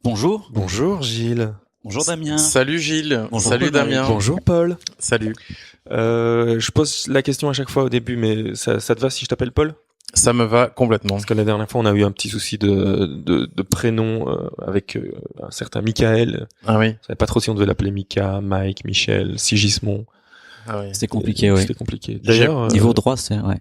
Bonjour. Bonjour Gilles. Bonjour Damien. Salut Gilles. Bonjour Salut Paul. Damien. Bonjour Paul. Salut. Je pose la question à chaque fois au début, mais ça te va si je t'appelle Paul? Ça me va complètement. Parce que la dernière fois, on a eu un petit souci de prénom avec un certain Michael. Ah oui. Je savais pas trop si on devait l'appeler Mika, Mike, Michel, Sigismond. Ah oui. C'était compliqué, oui. C'était compliqué. D'ailleurs, Niveau droit, c'est ouais.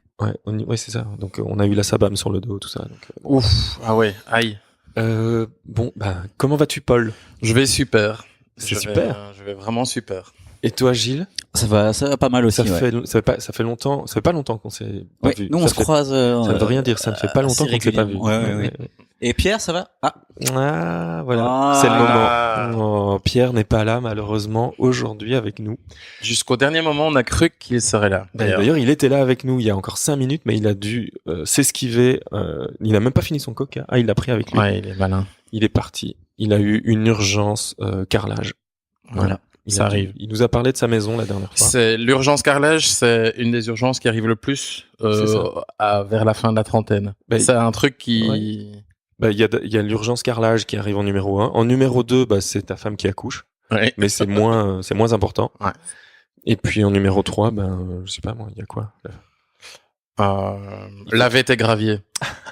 ouais, c'est ça. Donc on a eu la sabam sur le dos, tout ça. Donc, Ouf. Ah ouais. Aïe. bon, bah, comment vas-tu, Paul? Je vais super. C'est super. Je vais vraiment super. Et toi, Gilles? Ça va pas mal aussi. Ça ouais. fait longtemps. Ça fait pas longtemps qu'on s'est pas Ouais, vu. nous on se croise. Ça veut rien dire. Ça ne fait pas longtemps assez qu'on s'est pas vu. régulièrement. Ouais. Et Pierre, ça va? Ah, voilà, Ah. c'est le moment. Oh, Pierre n'est pas là, malheureusement, aujourd'hui avec nous. Jusqu'au dernier moment, on a cru qu'il serait là. D'ailleurs, il était là avec nous il y a encore 5 minutes, mais il a dû s'esquiver. Il a même pas fini son coca. Ah, il l'a pris avec lui. Ouais, il est malin. Il est parti. Il a eu une urgence carrelage. Voilà. Ça arrive. Il nous a parlé de sa maison la dernière fois. C'est l'urgence carrelage, c'est une des urgences qui arrive le plus vers la fin de la trentaine. Bah, c'est un truc qui. Ouais. Bah, il y a l'urgence carrelage qui arrive en numéro 1. En numéro 2, bah, c'est ta femme qui accouche. Ouais. Mais c'est moins important. Ouais. Et puis en numéro 3, ben, je sais pas moi, il y a quoi? Laver tes graviers.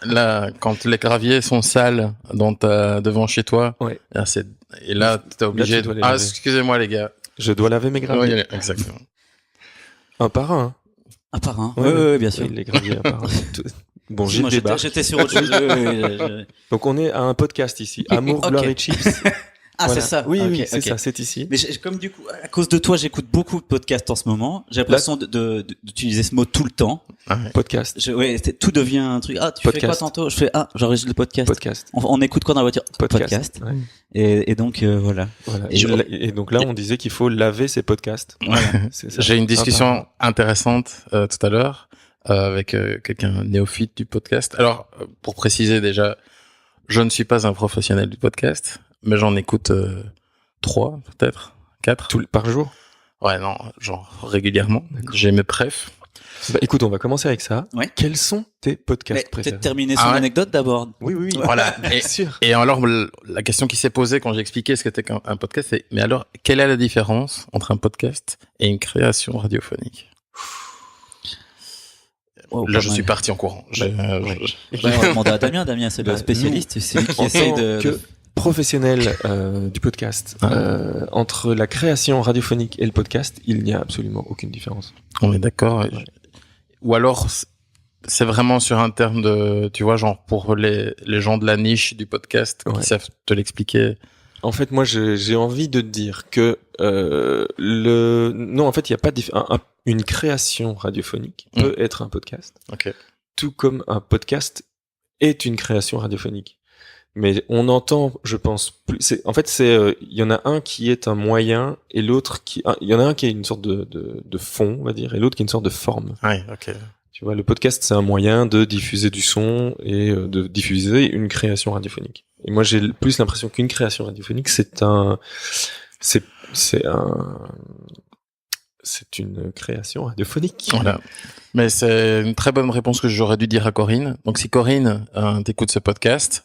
Là, quand les graviers sont sales devant chez toi, ouais. Et là, t'es obligé de... Ah, excusez-moi les gars. Je dois laver mes graviers. Oui, exactement. Un par un. Un par un. Ouais, Oui, bien sûr. Les graviers un par un. Bon, Gilles moi, débarque. j'étais sur autre chose. Donc on est à un podcast ici. Amour, Ok. gloire et chips. Ah, Voilà. c'est ça. Oui, Ok, oui, c'est ok. ça, c'est ici. Mais comme du coup, à cause de toi, j'écoute beaucoup de podcasts en ce moment. J'ai l'impression d'utiliser ce mot tout le temps. Ah ouais. Podcast. Tout devient un truc. Ah, tu fais Podcast. quoi tantôt? Je fais j'enregistre le podcast. Podcast. On écoute quoi dans la voiture? Podcast. Ouais. Et donc voilà. Voilà. Et Et donc là, on disait qu'il faut laver ses podcasts. Voilà. C'est ça. J'ai une discussion intéressante tout à l'heure avec quelqu'un néophyte du podcast. Alors, pour préciser déjà, je ne suis pas un professionnel du podcast, mais j'en écoute 3, peut-être 4. Par jour. Ouais, non, genre régulièrement. D'accord. J'ai mes prefs. Bah, écoute, on va commencer avec ça. Ouais. Quels sont tes podcasts préférés? Peut-être terminer sur ouais. l'anecdote d'abord. Oui. Voilà. Bien sûr. Et alors, la question qui s'est posée quand j'ai expliqué ce qu'était un podcast, c'est, mais alors, quelle est la différence entre un podcast et une création radiophonique? Oh, Là, je suis parti en courant. On va demander à Damien. Damien, c'est le spécialiste. C'est lui qui En essaye tant que professionnel du podcast, entre la création radiophonique et le podcast, il n'y a absolument aucune différence. On est d'accord. Ouais. Ou alors, c'est vraiment sur un terme de, tu vois, genre pour les gens de la niche du podcast Ouais. qui savent te l'expliquer. En fait, moi, j'ai envie de te dire que non, en fait, il n'y a pas une création radiophonique peut être un podcast, Ok. tout comme un podcast est une création radiophonique. Mais on entend, je pense, plus. En fait, il y en a un qui est un moyen et l'autre il y en a un qui est une sorte de fond, on va dire, et l'autre qui est une sorte de forme. Ouais, ok. Tu vois, le podcast, c'est un moyen de diffuser du son et de diffuser une création radiophonique. Et moi, j'ai plus l'impression qu'une création radiophonique, c'est une création radiophonique. Voilà. Mais c'est une très bonne réponse que j'aurais dû dire à Corinne. Donc, si Corinne t'écoute ce podcast,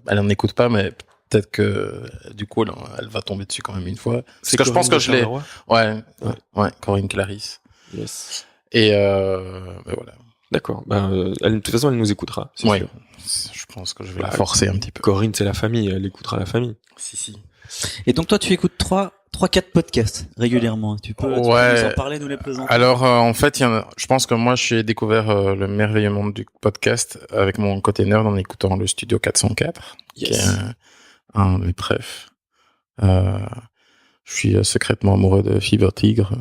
elle en écoute pas, mais peut-être que du coup, elle va tomber dessus quand même une fois. Parce que je pense que je l'ai. Ouais, Corinne Clarisse. Yes. Et ben voilà. D'accord. De toute façon, elle nous écoutera. C'est sûr. Je pense que je vais la forcer un petit peu. Corinne, c'est la famille. Elle écoutera la famille. Si. Et donc toi, tu écoutes 3-4 podcasts régulièrement. Tu peux nous en parler, nous les présenter. Alors, en fait, je pense que moi, j'ai découvert le merveilleux monde du podcast avec mon côté nerd en écoutant le Studio 404, qui est un de mes préfs. Je suis secrètement amoureux de Fever Tigre.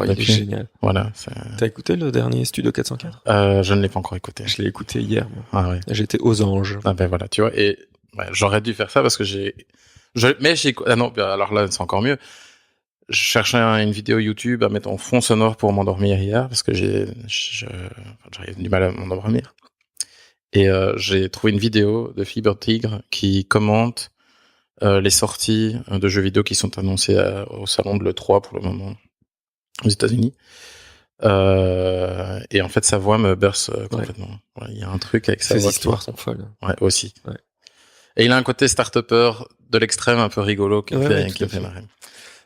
Il est génial. Voilà. T'as écouté le dernier Studio 404? Je ne l'ai pas encore écouté. Je l'ai écouté hier. Moi. Ah ouais. J'étais aux anges. Ah ben voilà, tu vois. Et j'aurais dû faire ça parce que ah non, alors là, c'est encore mieux. Je cherchais une vidéo YouTube à mettre en fond sonore pour m'endormir hier parce que j'avais du mal à m'endormir. Et j'ai trouvé une vidéo de Fever Tigre qui commente les sorties de jeux vidéo qui sont annoncées au salon de l'E3 pour le moment aux États-Unis. Et en fait, sa voix me berce complètement. Il y a un truc avec sa voix. Ces histoires sont folles. Ouais, aussi. Ouais. Et il a un côté start-upper de l'extrême un peu rigolo qui me tout à fait fait. marrer.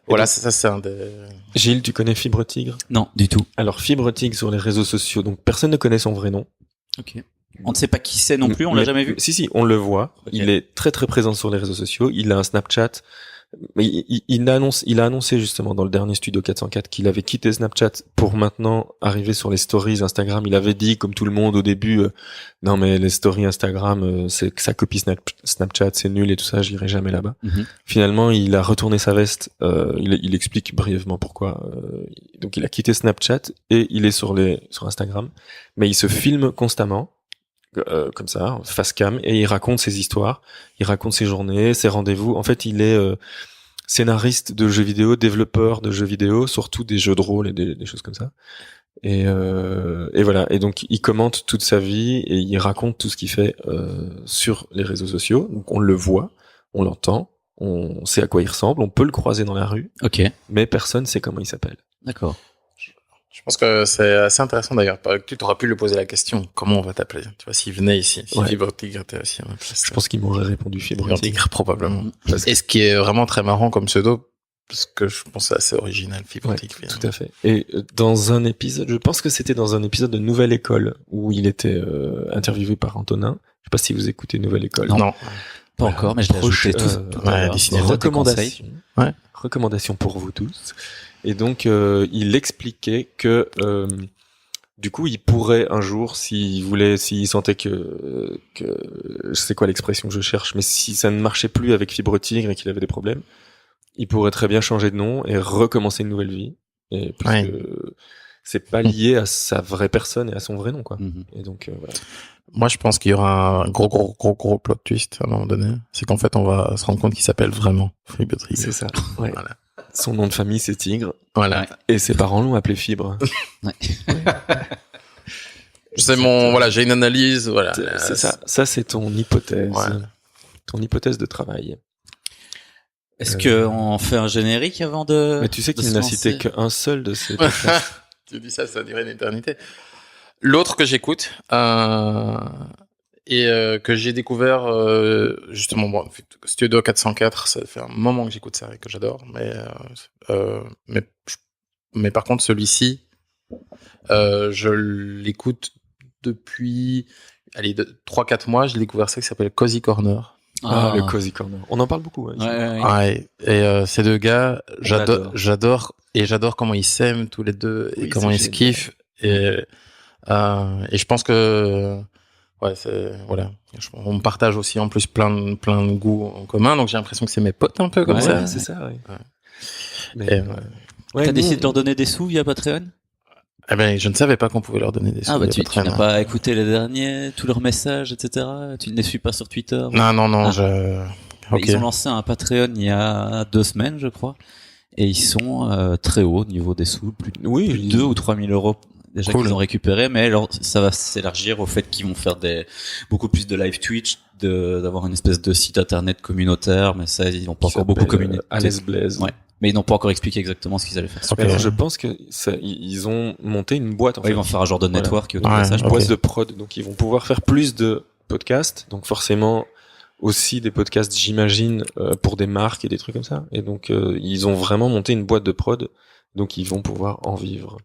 Voilà, ça c'est un des... Gilles, tu connais Fibre Tigre? Non, du tout. Alors, Fibre Tigre sur les réseaux sociaux, donc personne ne connaît son vrai nom. Ok. On ne sait pas qui c'est non plus, on l'a Mais- jamais vu. Si, on le voit. Ok. Il est très très présent sur les réseaux sociaux. Il a un Snapchat. Mais il a annoncé justement dans le dernier Studio 404 qu'il avait quitté Snapchat pour maintenant arriver sur les stories Instagram. Il avait dit, comme tout le monde au début, non mais les stories Instagram, c'est que ça copie Snapchat, c'est nul et tout ça, j'irai jamais là-bas. Mhm. Finalement, il a retourné sa veste. Il explique brièvement pourquoi. Donc, il a quitté Snapchat et il est sur Instagram, mais il se filme constamment. Comme ça, face cam, et il raconte ses histoires, il raconte ses journées, ses rendez-vous. En fait, il est scénariste de jeux vidéo, développeur de jeux vidéo, surtout des jeux de rôle et des choses comme ça. Et voilà. Et donc, il commente toute sa vie et il raconte tout ce qu'il fait sur les réseaux sociaux. Donc, on le voit, on l'entend, on sait à quoi il ressemble, on peut le croiser dans la rue, Ok, mais personne sait comment il s'appelle. d'accord. Je pense que c'est assez intéressant d'ailleurs. Tu t'aurais pu lui poser la question, comment on va t'appeler? Tu vois, s'il venait ici, si Ouais. Fibre Tigre était aussi à ma place. Je pense qu'il m'aurait répondu Fibre Fibre Tigre. Tigre, probablement. Parce que- Et ce qui est vraiment très marrant comme pseudo, parce que je pense que c'est assez original, Fibre Ouais, Tigre. tout à fait. Et dans un épisode, je pense que c'était dans un épisode de Nouvelle École où il était interviewé par Antonin. Je sais pas si vous écoutez Nouvelle École. Non. Pas encore, mais je l'ai ajouté tout à l'heure. Disney. Sur tes conseils. Recommandation. Ouais. Recommandation pour vous tous. Et donc, il expliquait que du coup, il pourrait un jour, s'il sentait que je sais quoi l'expression que je cherche, mais si ça ne marchait plus avec Fibre Tigre et qu'il avait des problèmes, il pourrait très bien changer de nom et recommencer une nouvelle vie. Et puisque c'est pas lié à sa vraie personne et à son vrai nom, quoi. Mhm. Et donc, voilà. Moi, je pense qu'il y aura un gros plot twist à un moment donné. C'est qu'en fait, on va se rendre compte qu'il s'appelle vraiment Fibre Tigre. C'est ça. Ouais. Voilà. Son nom de famille, c'est Tigre. Voilà. Ouais. Et ses parents l'ont appelé Fibre. C'est voilà, j'ai une analyse, voilà. C'est ça. Ça, c'est ton hypothèse. Ouais. Ton hypothèse de travail. Est-ce qu'on fait un générique avant de... Mais tu sais de qu'il se n'a lancer cité qu'un seul de ces podcasts. Tu dis ça durait une éternité. L'autre que j'écoute, et que j'ai découvert, justement, bon, Studio 404, ça fait un moment que j'écoute ça et que j'adore, mais par contre, celui-ci, je l'écoute depuis, 3-4 mois, j'ai découvert ça qui s'appelle Cozy Corner. Ah, le Cozy Corner. On en parle beaucoup. Hein, Ouais. Ouais, et ces deux gars, adore. j'adore comment ils s'aiment tous les deux et Oui, comment c'est ils se génial. kiffent et je pense que ouais, voilà, on partage aussi en plus plein de goûts en commun, donc j'ai l'impression que c'est mes potes un peu comme Ouais, ça. c'est ça. Ouais. Ouais. Mais, Et, T'as nous, décidé de leur donner des sous via Patreon? Eh ben, je ne savais pas qu'on pouvait leur donner des sous. Ah bah il y a tu pas très n'as longtemps. pas écouté les derniers, tous leurs messages, etc. Tu ne les suis pas sur Twitter? Non, Ah. ok. Ils ont lancé un Patreon il y a 2 semaines, je crois. Et ils sont très hauts au niveau des sous, plus de Oui, 2 ou 3 000 euros déjà Cool. qu'ils ont récupéré, mais alors, ça va s'élargir au fait qu'ils vont faire beaucoup plus de live Twitch, d'avoir une espèce de site internet communautaire, mais ça, ils n'ont pas encore beaucoup communiqué. Alice Blaze. Ouais. Mais ils n'ont pas encore expliqué exactement ce qu'ils allaient faire. Ok. Alors, je pense que ils ont monté une boîte. En Ouais, fait. ils vont faire un genre de Voilà. network autour Ouais, de ça. Une ok. boîte de prod. Donc, ils vont pouvoir faire plus de podcasts. Donc, forcément, aussi des podcasts, j'imagine, pour des marques et des trucs comme ça. Et donc, ils ont vraiment monté une boîte de prod. Donc, ils vont pouvoir en vivre.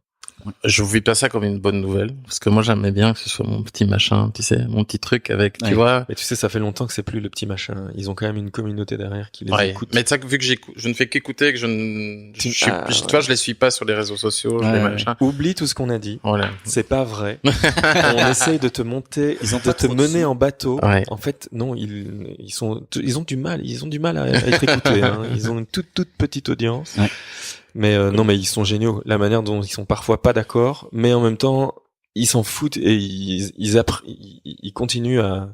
Je vis pas ça comme une bonne nouvelle, parce que moi j'aimais bien que ce soit mon petit machin, tu sais, mon petit truc avec, tu Ouais. vois. Mais tu sais, ça fait longtemps que c'est plus le petit machin. Ils ont quand même une communauté derrière qui les Ouais. écoute. Mais tu sais que vu que je ne fais qu'écouter, que je ouais. toi, je les suis pas sur les réseaux sociaux, je Ouais, les ouais. machin. Oublie tout ce qu'on a dit. Voilà. C'est pas vrai. On essaye de te monter, Ils ont de pas te trop de mener sous. en bateau. Ouais. En fait, non, ils ont du mal à être écoutés. Hein. Ils ont une toute petite audience. Ouais. Mais non, mais ils sont géniaux. La manière dont ils sont parfois pas d'accord, mais en même temps, ils s'en foutent et ils continuent à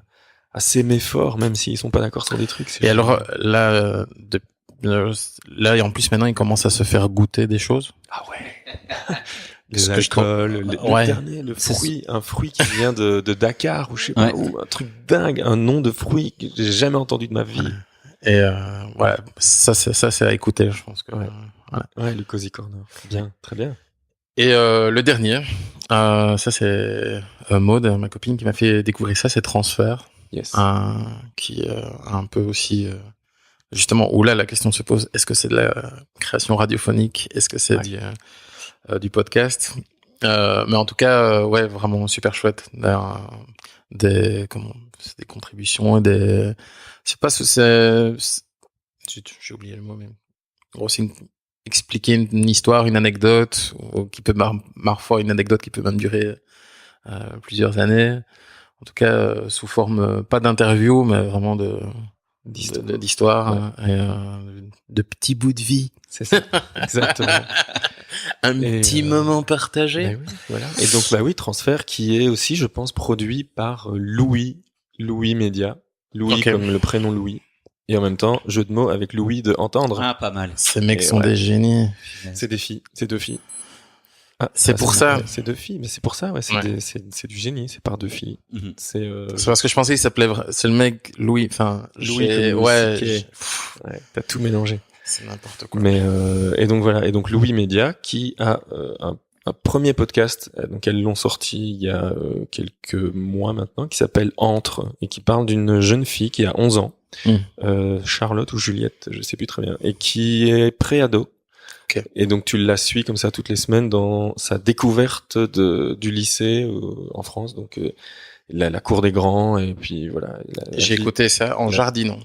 s'aimer fort, même s'ils sont pas d'accord sur des trucs. C'est Et génial. alors là, et en plus maintenant, ils commencent à se faire goûter des choses. Ah ouais. Ce Les que je trouve- alcools, le Ouais. dernier, le C'est fruit, un fruit qui vient de Dakar ou je sais Ouais. pas où, un truc dingue, un nom de fruit que j'ai jamais entendu de ma vie. Et voilà, ça c'est à écouter, je pense que. Ouais. Voilà. Ouais, le Cozy Corner. Bien, très bien. Et le dernier, ça c'est Maud, ma copine, qui m'a fait découvrir ça, c'est Transfert. Yes. qui un peu aussi justement où là la question se pose, est-ce que c'est de la création radiophonique, est-ce que c'est du podcast, mais en tout cas ouais, vraiment super chouette des contributions et des, je sais pas si j'ai oublié le mot, mais gros, c'est expliquer une histoire, une anecdote, ou qui peut parfois une anecdote qui peut même durer plusieurs années. En tout cas, sous forme pas d'interview, mais vraiment d'histoire et de petits bouts de vie. C'est ça, exactement. Un petit moment partagé. Bah oui, voilà. Et donc bah oui, Transfert qui est aussi, je pense, produit par Louis Média. Louis comme le prénom Louis. Et en même temps, jeu de mots avec Louis de entendre. Ah, pas mal. Ces mecs sont des génies. C'est des filles, c'est deux filles. Ah, c'est pour ça. C'est deux filles, mais c'est pour ça, ouais. C'est du génie, c'est par deux filles. Mm-hmm. C'est parce que je pensais qu'il s'appelait, c'est le mec Louis, enfin, Louis, ouais, t'as tout mélangé. C'est n'importe quoi. Mais, et donc voilà. Et donc Louis Média qui a, un premier podcast, donc elles l'ont sorti il y a quelques mois maintenant, qui s'appelle Entre, et qui parle d'une jeune fille qui a 11 ans, Charlotte ou Juliette, je sais plus très bien, et qui est pré-ado. Okay. Et donc tu la suis comme ça toutes les semaines dans sa découverte du lycée en France, donc la cour des grands, et puis voilà. J'ai écouté ça en jardinant.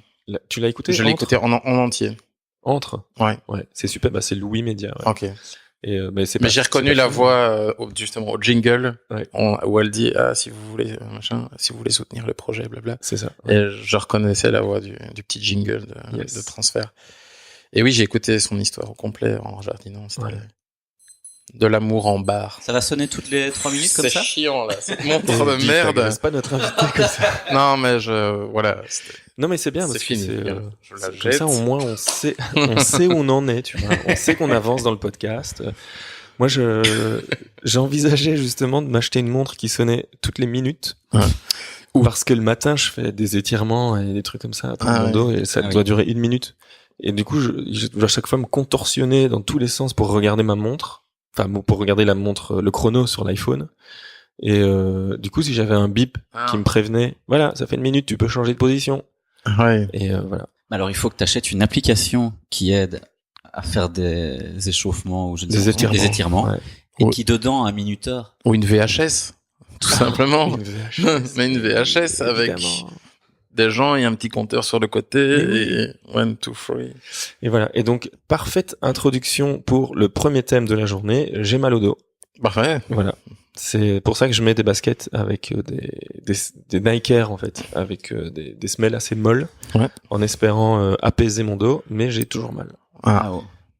Tu l'as écouté? Je l'ai écouté en entier. Entre. Ouais, c'est super. Bah c'est Louis Média. Ouais. Ok. Et mais j'ai reconnu la voix justement au jingle, ouais. Où elle dit si vous voulez si vous voulez soutenir le projet, blabla. C'est ça. Ouais. Et je reconnaissais la voix du petit jingle de Transfert. Et oui, j'ai écouté son histoire au complet en jardinant. C'était de l'amour en barre. Ça va sonner toutes les 3 minutes comme ça? C'est chiant là, cette montre de merde. C'est pas notre invité comme ça. Non mais voilà. Non mais c'est bien parce fini. Je la jette. Comme ça au moins on sait où on en est, tu vois. On sait qu'on avance dans le podcast. Moi j'ai envisagé justement de m'acheter une montre qui sonnait toutes les minutes. Ouais. Parce que le matin je fais des étirements et des trucs comme ça à mon dos et ça doit durer 1 minute. Et du coup, je dois à chaque fois me contorsionner dans tous les sens pour regarder ma montre. Enfin, pour regarder la montre, le chrono sur l'iPhone. Et du coup, si j'avais un bip qui me prévenait, voilà, ça fait 1 minute, tu peux changer de position. Ouais. Et voilà. Alors, il faut que tu achètes une application qui aide à faire des échauffements ou des étirements. Ouais. Et qui dedans a un minuteur. Ou une VHS, tout simplement. Une VHS. Mais une VHS avec des gens et un petit compteur sur le côté et 1, 2, 3. Et voilà. Et donc, parfaite introduction pour le premier thème de la journée. J'ai mal au dos. Parfait. Voilà. C'est pour ça que je mets des baskets avec des Nike Air, en fait, avec des semelles assez molles, en espérant apaiser mon dos, mais j'ai toujours mal.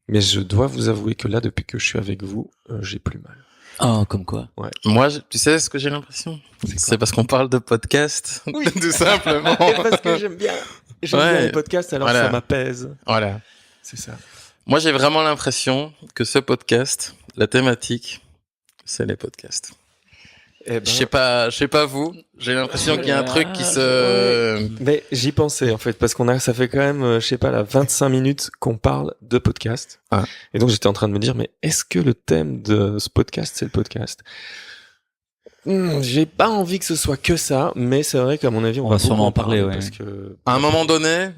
Mais je dois vous avouer que là, depuis que je suis avec vous, j'ai plus mal. Oh, comme quoi. Ouais. Moi, tu sais ce que j'ai l'impression? C'est parce qu'on parle de podcast. Oui. Tout simplement. Et parce que j'aime bien les podcasts, alors ça m'apaise. Voilà. C'est ça. Moi, j'ai vraiment l'impression que ce podcast, la thématique, c'est les podcasts. Eh ben, je sais pas vous, j'ai l'impression qu'il y a un truc qui se... Mais j'y pensais, en fait, parce ça fait quand même, 25 minutes qu'on parle de podcast. Ah. Et donc, j'étais en train de me dire, mais est-ce que le thème de ce podcast, c'est le podcast? J'ai pas envie que ce soit que ça, mais c'est vrai qu'à mon avis, on va sûrement en parler, parce que... À un moment donné,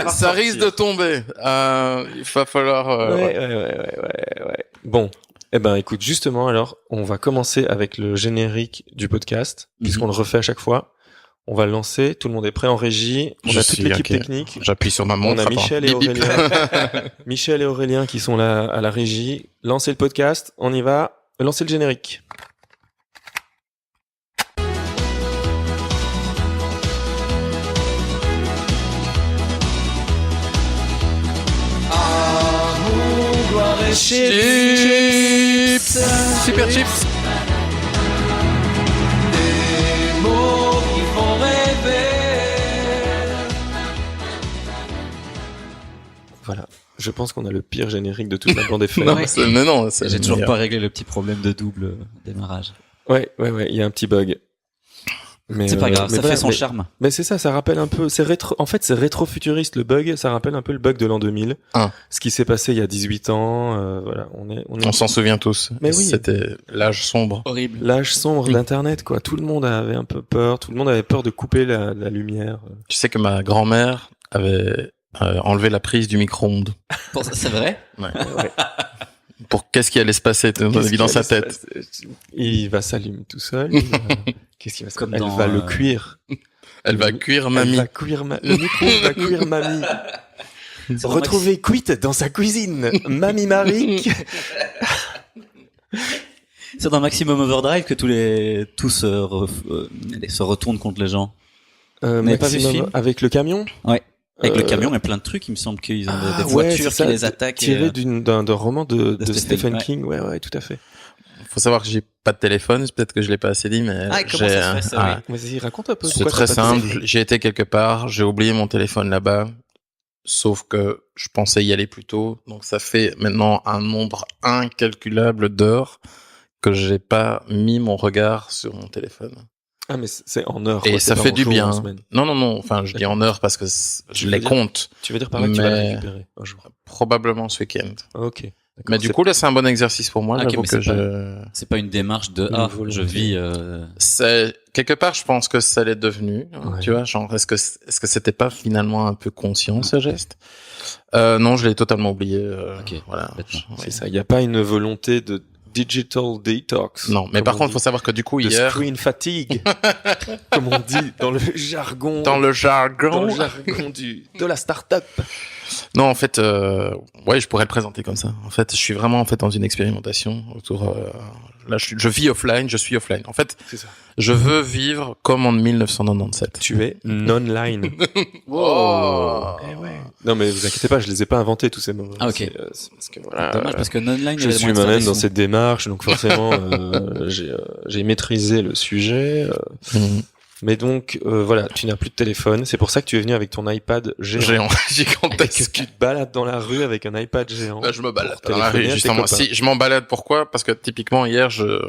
ça risque de tomber. Il va falloir... Ouais. Bon. Eh ben, écoute, justement, alors, on va commencer avec le générique du podcast, puisqu'on le refait à chaque fois. On va le lancer, tout le monde est prêt en régie, on a toute l'équipe technique. J'appuie sur ma montre. On a Michel et Aurélien. Michel et Aurélien qui sont là à la régie. Lancez le podcast, on y va. Lancez le générique. Chips. Super chips. Des mots qui font rêver. Voilà. Je pense qu'on a le pire générique de toute la bande FM. Non, j'ai toujours pas réglé le petit problème de double démarrage. Ouais, il y a un petit bug. Mais C'est pas grave, mais ça voilà, fait son mais- charme. Mais c'est ça rappelle un peu, c'est rétro, en fait, c'est rétro-futuriste, le bug, ça rappelle un peu le bug de l'an 2000. Ah. Ce qui s'est passé il y a 18 ans, voilà, on est On s'en souvient tous. Mais oui. C'était l'âge sombre. Horrible. l'âge sombre d'Internet, quoi. Tout le monde avait un peu peur, tout le monde avait peur de couper la lumière. Tu sais que ma grand-mère avait enlevé la prise du micro-ondes. C'est vrai? Ouais. Pour qu'est-ce qui allait se passer dans sa tête. Il va s'allumer tout seul. Qu'est-ce qui va se Comme Elle dans, va le cuire. Elle va cuire Elle mamie. va cuire le micro va cuire mamie. Retrouvez Quit dans sa cuisine. Mamie Marie. C'est dans Maximum Overdrive que tous se retournent contre les gens. n'avez pas vu ce film Avec le camion? Ouais. Avec le camion et plein de trucs, il me semble qu'ils ont des voitures qui les attaquent. Tiré d'un roman de Stephen Stephen King. Ouais, tout à fait. Faut savoir que j'ai pas de téléphone, peut-être que je l'ai pas assez dit, mais comment ça se fait ça, oui. Vas-y, raconte un peu. C'est Pourquoi très t'as pas de simple. téléphone? J'ai été quelque part, j'ai oublié mon téléphone là-bas. Sauf que je pensais y aller plus tôt. Donc ça fait maintenant un nombre incalculable d'heures que j'ai pas mis mon regard sur mon téléphone. Ah, mais c'est en heures. Et quoi, ça c'est pas fait en du jours, bien. en semaine. Non. Enfin, je dis en heures parce que je les compte. Tu veux dire par là que tu vas le Mais- récupérer un jour. Probablement ce week-end. Ok. D'accord, Mais du c'est- coup, là, c'est un bon exercice pour moi. Ok, J'avoue mais que c'est C'est pas une démarche de Une volonté. je vis. c'est quelque part, je pense que ça l'est devenu. Ouais. Tu vois, genre, est-ce que c'était pas finalement un peu conscient ce geste? Non, je l'ai totalement oublié. Ok, Voilà. bêtement. c'est ça. Il n'y a pas une volonté de digital detox. Non, mais comme par on contre, dit. faut savoir que du coup de hier, screen fatigue, comme on dit dans le jargon. dans le jargon, dans le jargon de la start-up. non, en fait, ouais, je pourrais le présenter comme ça. En fait, je suis vraiment dans une expérimentation autour. Là, je vis offline, je suis offline. En fait, C'est ça. je veux vivre comme en 1997. Tu es non-line. Oh. Eh ouais. Non, mais vous inquiétez pas, je les ai pas inventés tous ces mots. Ah, ok. C'est parce que voilà. Dommage parce que non-line. Je suis moi-même dans cette démarche, donc forcément, j'ai maîtrisé le sujet. Mhm. Mais donc, voilà, tu n'as plus de téléphone. C'est pour ça que tu es venu avec ton iPad géant. Géant, Et que gigantesque. tu te balades dans la rue avec un iPad géant. Là, je me balade Pour dans la téléphoner rue, à tes justement. copains. Si, je m'en balade, pourquoi? Parce que typiquement, hier, je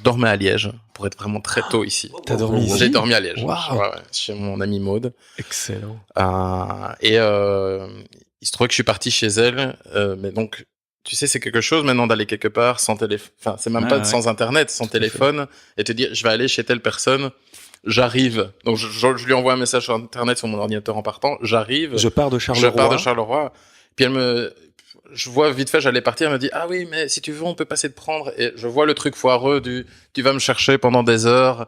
dormais à Liège, pour être vraiment très tôt ici. T'as dormi ici? J'ai dormi à Liège. Waouh. Ouais, chez mon amie Maude. Excellent. Et il se trouvait que je suis parti chez elle, mais donc, tu sais, c'est quelque chose maintenant d'aller quelque part sans téléphone. Enfin, c'est même Ouais, pas ouais. sans internet, sans téléphone, et te dire, je vais aller chez telle personne. J'arrive. Donc, je lui envoie un message sur internet sur mon ordinateur en partant. J'arrive. Je pars de Je Charleroi. pars de Charleroi. Puis je vois vite fait, j'allais partir, elle me dit, ah oui, mais si tu veux, on peut passer te prendre. Et je vois le truc foireux tu vas me chercher pendant des heures.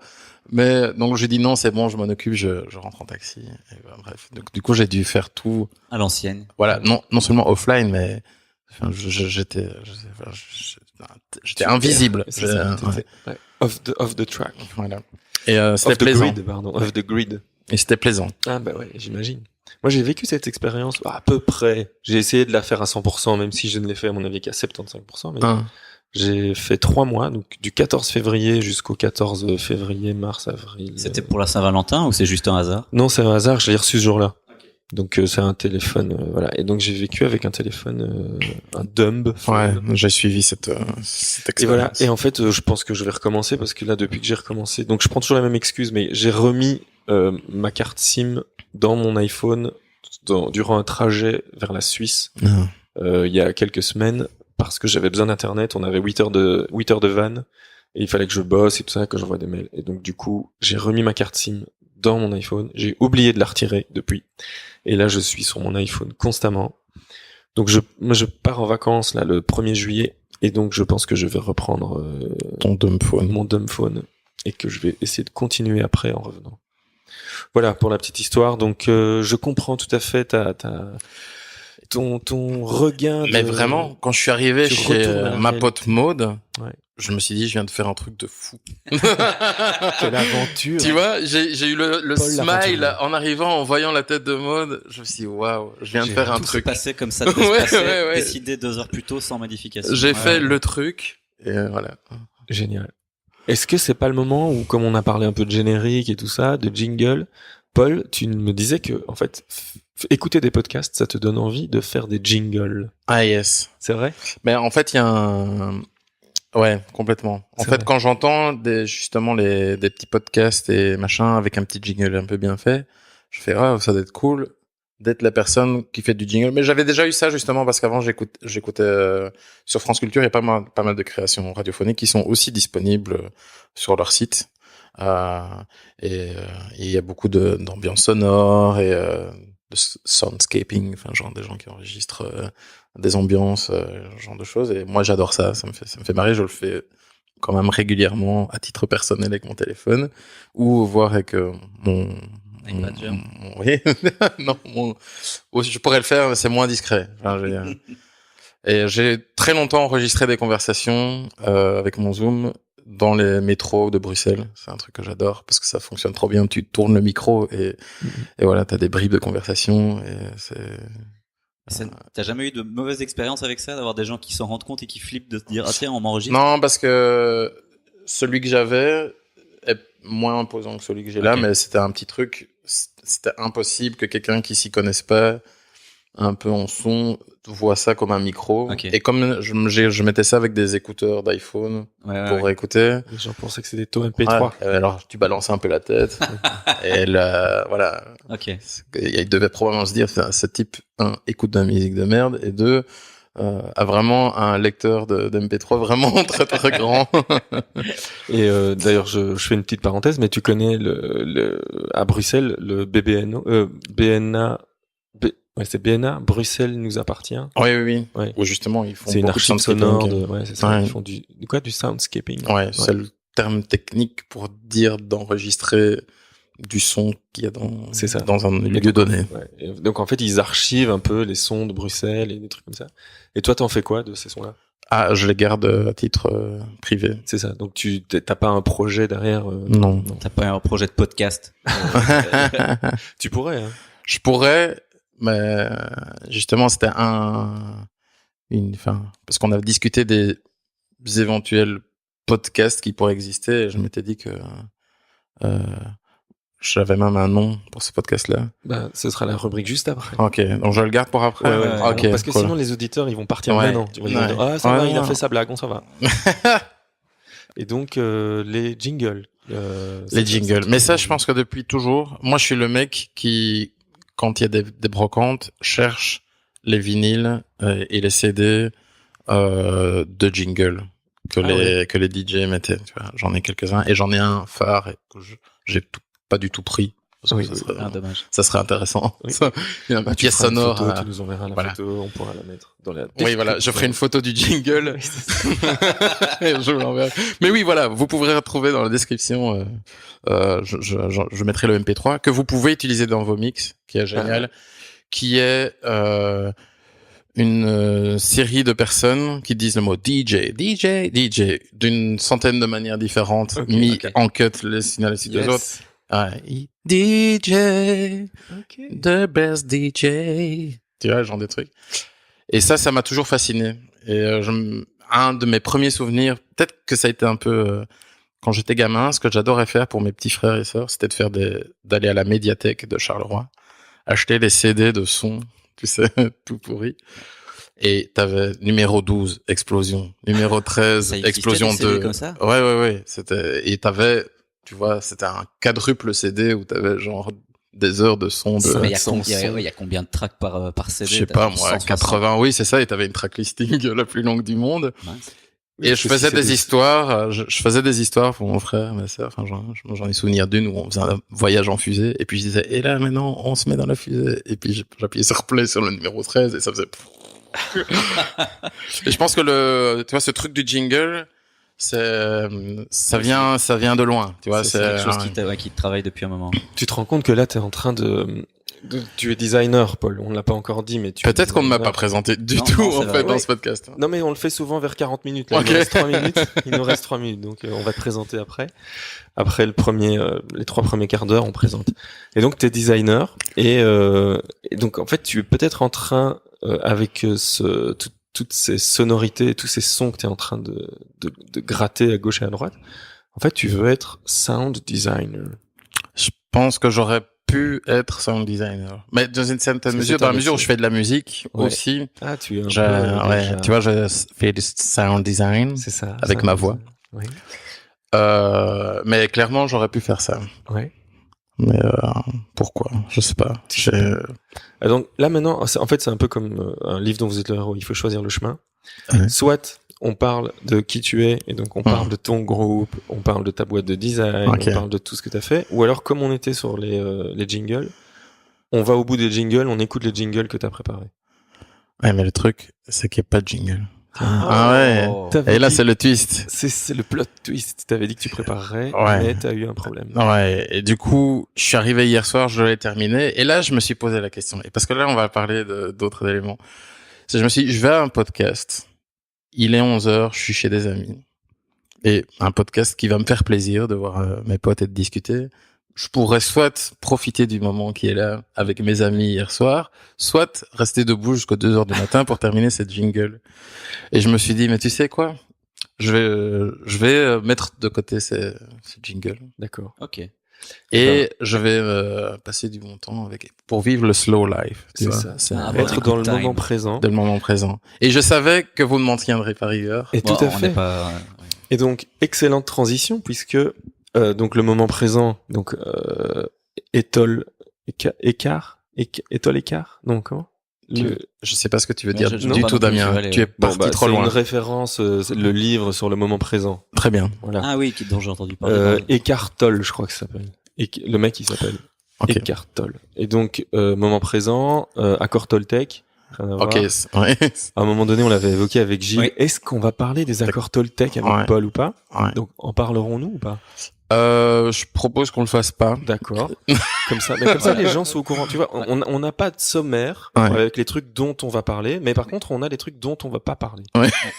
Mais, donc, je lui dis non, c'est bon, je m'en occupe, je rentre en taxi. Et ben, bref. Donc, du coup, j'ai dû faire tout. À l'ancienne. Voilà. Non seulement offline, mais, enfin, j'étais invisible. C'est ça, t'étais- ouais. Off the track. Voilà. Et, c'était Off the plaisant. grid, pardon. Off the grid. Et c'était plaisant. Ah bah ouais, j'imagine. Moi j'ai vécu cette expérience à peu près. J'ai essayé de la faire à 100%, même si je ne l'ai fait à mon avis qu'à 75%. Mais Hein. j'ai fait 3 mois, donc du 14 février jusqu'au 14 février, mars, avril. C'était pour la Saint-Valentin ou c'est juste un hasard? Non, c'est un hasard, je l'ai reçu ce jour-là. Donc c'est un téléphone, voilà. Et donc j'ai vécu avec un téléphone, un dumb. Ouais, j'ai suivi cette Et voilà. expérience. Et en fait, je pense que je vais recommencer parce que là, depuis que j'ai recommencé, donc je prends toujours la même excuse, mais j'ai remis ma carte SIM dans mon iPhone durant un trajet vers la Suisse Ah. il y a quelques semaines parce que j'avais besoin d'internet. On avait 8 heures de van et il fallait que je bosse et tout ça, que j'envoie des mails. Et donc du coup, j'ai remis ma carte SIM dans mon iPhone. J'ai oublié de la retirer depuis. Et là, je suis sur mon iPhone constamment. Donc je pars en vacances là le 1er juillet et donc je pense que je vais reprendre Ton dumb phone. mon dumb phone et que je vais essayer de continuer après en revenant. Voilà pour la petite histoire. Donc je comprends tout à fait ton regain. Mais de- vraiment, quand je suis arrivé tu chez retournes à la ma réalité. pote Maude, Ouais. je me suis dit, je viens de faire un truc de fou. Quelle aventure. Tu vois, j'ai eu le Paul smile l'aventurier. en arrivant, en voyant la tête de Maude. Je me suis dit, waouh, je viens de J'ai faire un Tout s'est truc. passé comme ça devait Ouais, se passer, ouais. décidé 2 heures plus tôt sans modification. J'ai Ouais. fait le truc. Et voilà. Génial. Est-ce que c'est pas le moment où, comme on a parlé un peu de générique et tout ça, de jingle, Paul, tu me disais que, en fait, écouter des podcasts, ça te donne envie de faire des jingles. Ah yes. C'est vrai? Mais en fait, il y a un... Ouais, complètement. En C'est fait, vrai. quand j'entends justement des petits podcasts et machin avec un petit jingle un peu bien fait, je fais ah ça doit être cool d'être la personne qui fait du jingle. Mais j'avais déjà eu ça justement parce qu'avant j'écoutais sur France Culture, il y a pas mal de créations radiophoniques qui sont aussi disponibles sur leur site. Euh, et il y a beaucoup d'ambiance sonore et de soundscaping, enfin genre des gens qui enregistrent des ambiances, genre de choses. Et moi j'adore ça, ça me fait marrer. Je le fais quand même régulièrement à titre personnel avec mon téléphone ou voir avec Avec Badger. oui, non, je pourrais le faire, mais c'est moins discret. Enfin, et j'ai très longtemps enregistré des conversations avec mon Zoom dans les métros de Bruxelles. C'est un truc que j'adore parce que ça fonctionne trop bien. Tu tournes le micro et voilà, t'as des bribes de conversation et c'est... T'as jamais eu de mauvaise expérience avec ça, d'avoir des gens qui s'en rendent compte et qui flippent de se dire ah tiens on m'enregistre? Non, parce que celui que j'avais est moins imposant que celui que j'ai là, Ok. mais c'était un petit truc. C'était impossible que quelqu'un qui s'y connaisse pas un peu en son voit ça comme un micro. Ok. Et comme je mettais ça avec des écouteurs d'iPhone Ouais, pour écouter. Les gens pensaient que c'était taux MP3. Ouais, alors tu balances un peu la tête et là, voilà, Ok. il devait probablement se dire ce type écoute de la musique de merde et deux a vraiment un lecteur de MP3 vraiment très très grand. Et d'ailleurs, je fais une petite parenthèse, mais tu connais à Bruxelles le BNA, ouais, c'est BNA, Bruxelles nous appartient. Oui. Ouais. Où justement ils font C'est une beaucoup de archive soundscaping. sonore. Ouais, c'est ça. Ouais. Ils font du soundscaping. Ouais, c'est le terme technique pour dire d'enregistrer du son qu'il y a C'est ça. dans un Et lieu donc, donné. ouais. Et donc en fait, ils archivent un peu les sons de Bruxelles et des trucs comme ça. Et toi, t'en fais quoi de ces sons-là? Ah, je les garde à titre privé. C'est ça. Donc t'as pas un projet derrière. Non. T'as pas un projet de podcast? Tu pourrais. Hein. Je pourrais, mais justement, c'était parce qu'on a discuté des éventuels podcasts qui pourraient exister et je m'étais dit que j'avais même un nom pour ce podcast-là. Bah, ce sera la rubrique juste après. Ok, donc je le garde pour après. Ouais, Ok, parce que cool. sinon les auditeurs ils vont partir Ouais. maintenant. Ils vont dire, ah ça Ouais, va, il a non. fait sa blague, on s'en va. Et donc les jingles. Les jingles. Mais ça, je pense que depuis toujours, moi, je suis le mec qui, quand il y a des brocantes, cherche les vinyles et les CD de jingles que les DJ mettaient. Tu vois, j'en ai quelques-uns et j'en ai un phare et que j'ai pas du tout pris. Parce que Dommage. ça serait intéressant. Oui. Il y a une tu pièce feras une sonore. photo, tu nous enverras la voilà. photo, on pourra la mettre dans la. Oui, voilà, je ferai une photo du jingle. Et je vous l'enverrai. Mais oui, voilà, vous pourrez retrouver dans la description. Je mettrai le MP3 que vous pouvez utiliser dans vos mix, qui est génial, qui est une série de personnes qui disent le mot DJ d'une centaine de manières différentes, mis en cut les unes à la suite des autres. DJ, the best DJ. Tu vois, genre des trucs. Et ça m'a toujours fasciné. Et un de mes premiers souvenirs, peut-être que ça a été un peu quand j'étais gamin, ce que j'adorais faire pour mes petits frères et sœurs, c'était de faire d'aller à la médiathèque de Charleroi, acheter les CD de son, tu sais, tout pourri. Et t'avais numéro 12, explosion. Numéro 13, explosion 2. Comme ça Ouais. Et t'avais, tu vois, c'était un quadruple CD où t'avais genre des heures de son de... Mais il y a combien de tracks par CD? Je sais pas, moi, 80, oui, c'est ça, et t'avais une tracklisting la plus longue du monde. Mince. Et je faisais des histoires, je faisais des histoires pour mon frère, ma sœur, enfin, j'en ai souvenir d'une où on faisait un voyage en fusée, et puis je disais, et là, maintenant, on se met dans la fusée, et puis j'appuyais sur play sur le numéro 13, et ça faisait... Et je pense que tu vois, ce truc du jingle, ça vient de loin, tu vois, c'est quelque chose qui te travaille depuis un moment. Tu te rends compte que là, t'es en train tu es designer, Paul. On ne l'a pas encore dit, mais peut-être qu'on ne m'a pas présenté du tout, en fait, dans ce podcast. Non, mais on le fait souvent vers 40 minutes. Là, il nous reste 3 minutes. Donc, on va te présenter après. Après les 3 premiers quarts d'heure, on présente. Et donc, t'es designer. Et donc, en fait, tu es peut-être en train, avec toutes ces sonorités, tous ces sons que tu es en train de gratter à gauche et à droite. En fait, tu veux être sound designer. Je pense que j'aurais pu être sound designer. Mais dans une certaine Parce que mesure, c'est dans la un mesure où métier. je fais de la musique Ouais. aussi, Ah, tu es un je, peu, ouais, déjà- tu vois, je fais du sound design. c'est ça. avec ça, ma voix. Oui. Mais clairement, j'aurais pu faire ça. Ouais. Mais pourquoi? Je sais pas. Ah, donc là maintenant, en fait, c'est un peu comme un livre dont vous êtes le héros. Il faut choisir le chemin. Ouais. Soit on parle de qui tu es et donc on parle de ton groupe, on parle de ta boîte de design, Ok. on parle de tout ce que tu as fait. Ou alors, comme on était sur les jingles, on va au bout des jingles, on écoute les jingles que tu as préparés. Ouais, mais le truc, c'est qu'il n'y a pas de jingle. Ah ouais. T'avais Et là, dit- c'est le twist. c'est le plot twist. T'avais dit que tu préparerais, Ouais. mais t'as eu un problème. Ouais. Et du coup, je suis arrivé hier soir, je l'ai terminé. Et là, je me suis posé la question. Et parce que là, on va parler d'autres éléments. Je me suis dit, je vais à un podcast. Il est 11h, je suis chez des amis. Et un podcast qui va me faire plaisir de voir mes potes et de discuter. Je pourrais soit profiter du moment qui est là avec mes amis hier soir, soit rester debout jusqu'aux 2h du matin pour terminer cette jingle. Et je me suis dit, mais tu sais quoi? Je vais mettre de côté ces jingles. D'accord. Ok. Et je vais passer du bon temps pour vivre le slow life. tu C'est vois. ça. C'est Ah, être good dans le time. moment présent. De le moment présent. Et je savais que vous ne m'en tiendrez pas rigueur. Et Bon, tout à on fait. n'est pas. Et donc, excellente transition, puisque donc le moment présent, donc étole écart, non comment Je sais pas ce que tu veux Non, dire je du vois pas tout, non plus, Damien. je vais aller- Tu es parti trop c'est loin. une référence, c'est le livre sur le moment présent. Très bien. Voilà. Ah oui, dont j'ai entendu parler. Eckhart Tolle, je crois que ça s'appelle. Le mec, il s'appelle Ok. Eckhart Tolle. Et donc, moment présent, accord Toltec. Rien à Ok. voir. Ouais. À un moment donné, on l'avait évoqué avec Gilles. Oui. Est-ce qu'on va parler des accords Toltec avec Ouais. Paul ou pas? Ouais. Donc, en parlerons-nous ou pas? Je propose qu'on le fasse pas. D'accord. Comme ça, mais comme ça, les gens sont au courant. Tu vois, on n'a pas de sommaire Ouais. avec les trucs dont on va parler, mais par contre, on a les trucs dont on va pas parler.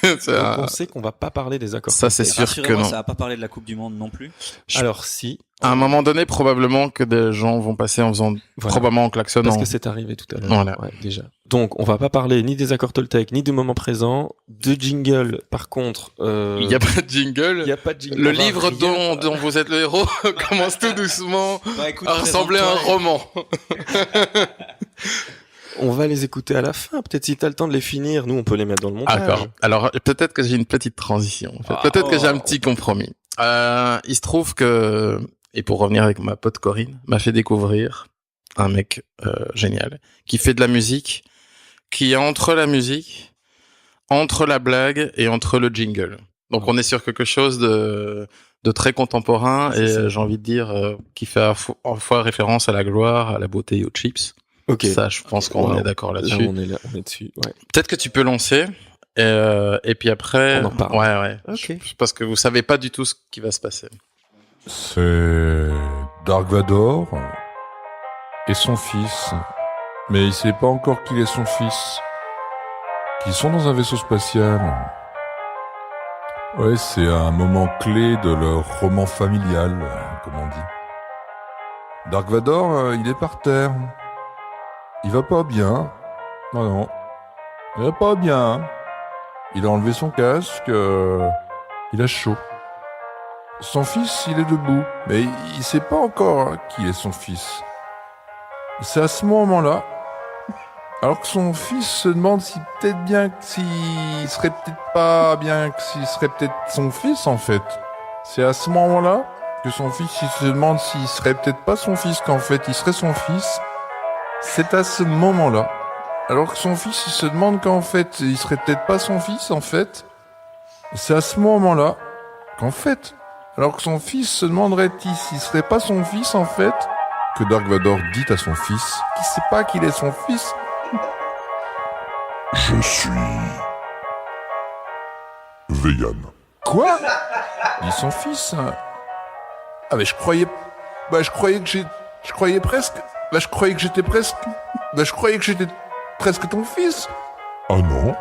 C'est Donc, un- on sait qu'on va pas parler des accords. Ça, c'est Et sûr que rassurez-moi, non. ça va pas parler de la Coupe du Monde non plus. Alors, si. À un moment donné, probablement que des gens vont passer en faisant, Voilà. probablement en klaxonnant. Parce que c'est arrivé tout à l'heure. Voilà. Ouais, déjà. Donc, on va pas parler ni des accords Toltec, ni du moment présent. De jingle, par contre, Il n'y a pas de jingle. il y a pas de jingle. Le On va livre rien- dont vous êtes le héros commence tout doucement Bah écoute, à ressembler à un roman. On va les écouter à la fin. Peut-être si t'as le temps de les finir, nous, on peut les mettre dans le montage. D'accord. Alors peut-être que j'ai une petite transition. En fait. Peut-être que j'ai un petit compromis. Il se trouve que, et pour revenir avec ma pote Corinne, m'a fait découvrir un mec génial qui fait de la musique, qui est entre la musique, entre la blague et entre le jingle. Donc on est sur quelque chose de très contemporain C'est et ça. j'ai envie de dire qui fait à la fois référence à la gloire, à la beauté et aux chips. Ok. Ça, je pense qu'on Wow. est d'accord Là, là-dessus. on est dessus. Ouais. Peut-être que tu peux lancer et puis après On en parle. Ouais. Ok. Parce que vous savez pas du tout ce qui va se passer. C'est Dark Vador et son fils. Mais il sait pas encore qu'il est son fils. Qu'ils sont dans un vaisseau spatial. Ouais, c'est un moment clé de leur roman familial, comme on dit. Dark Vador, il est par terre. Il va pas bien. Non. Il va pas bien. Il a enlevé son casque. Il a chaud. Son fils, il est debout, mais il sait pas encore qui est son fils. C'est à ce moment-là, alors que son fils se demande s'il serait peut-être pas bien, s'il serait peut-être son fils en fait. C'est à ce moment-là que son fils, il se demande s'il serait peut-être pas son fils, qu'en fait il serait son fils. C'est à ce moment-là, alors que son fils, il se demande qu'en fait il serait peut-être pas son fils en fait. C'est à ce moment-là qu'en fait, alors que son fils se demanderait s'il serait pas son fils en fait, que Dark Vador dit à son fils qu'il sait pas qu'il est son fils. Je suis vegan. Quoi? Dit son fils. Ah mais je croyais que j'étais presque ton fils. Ah non.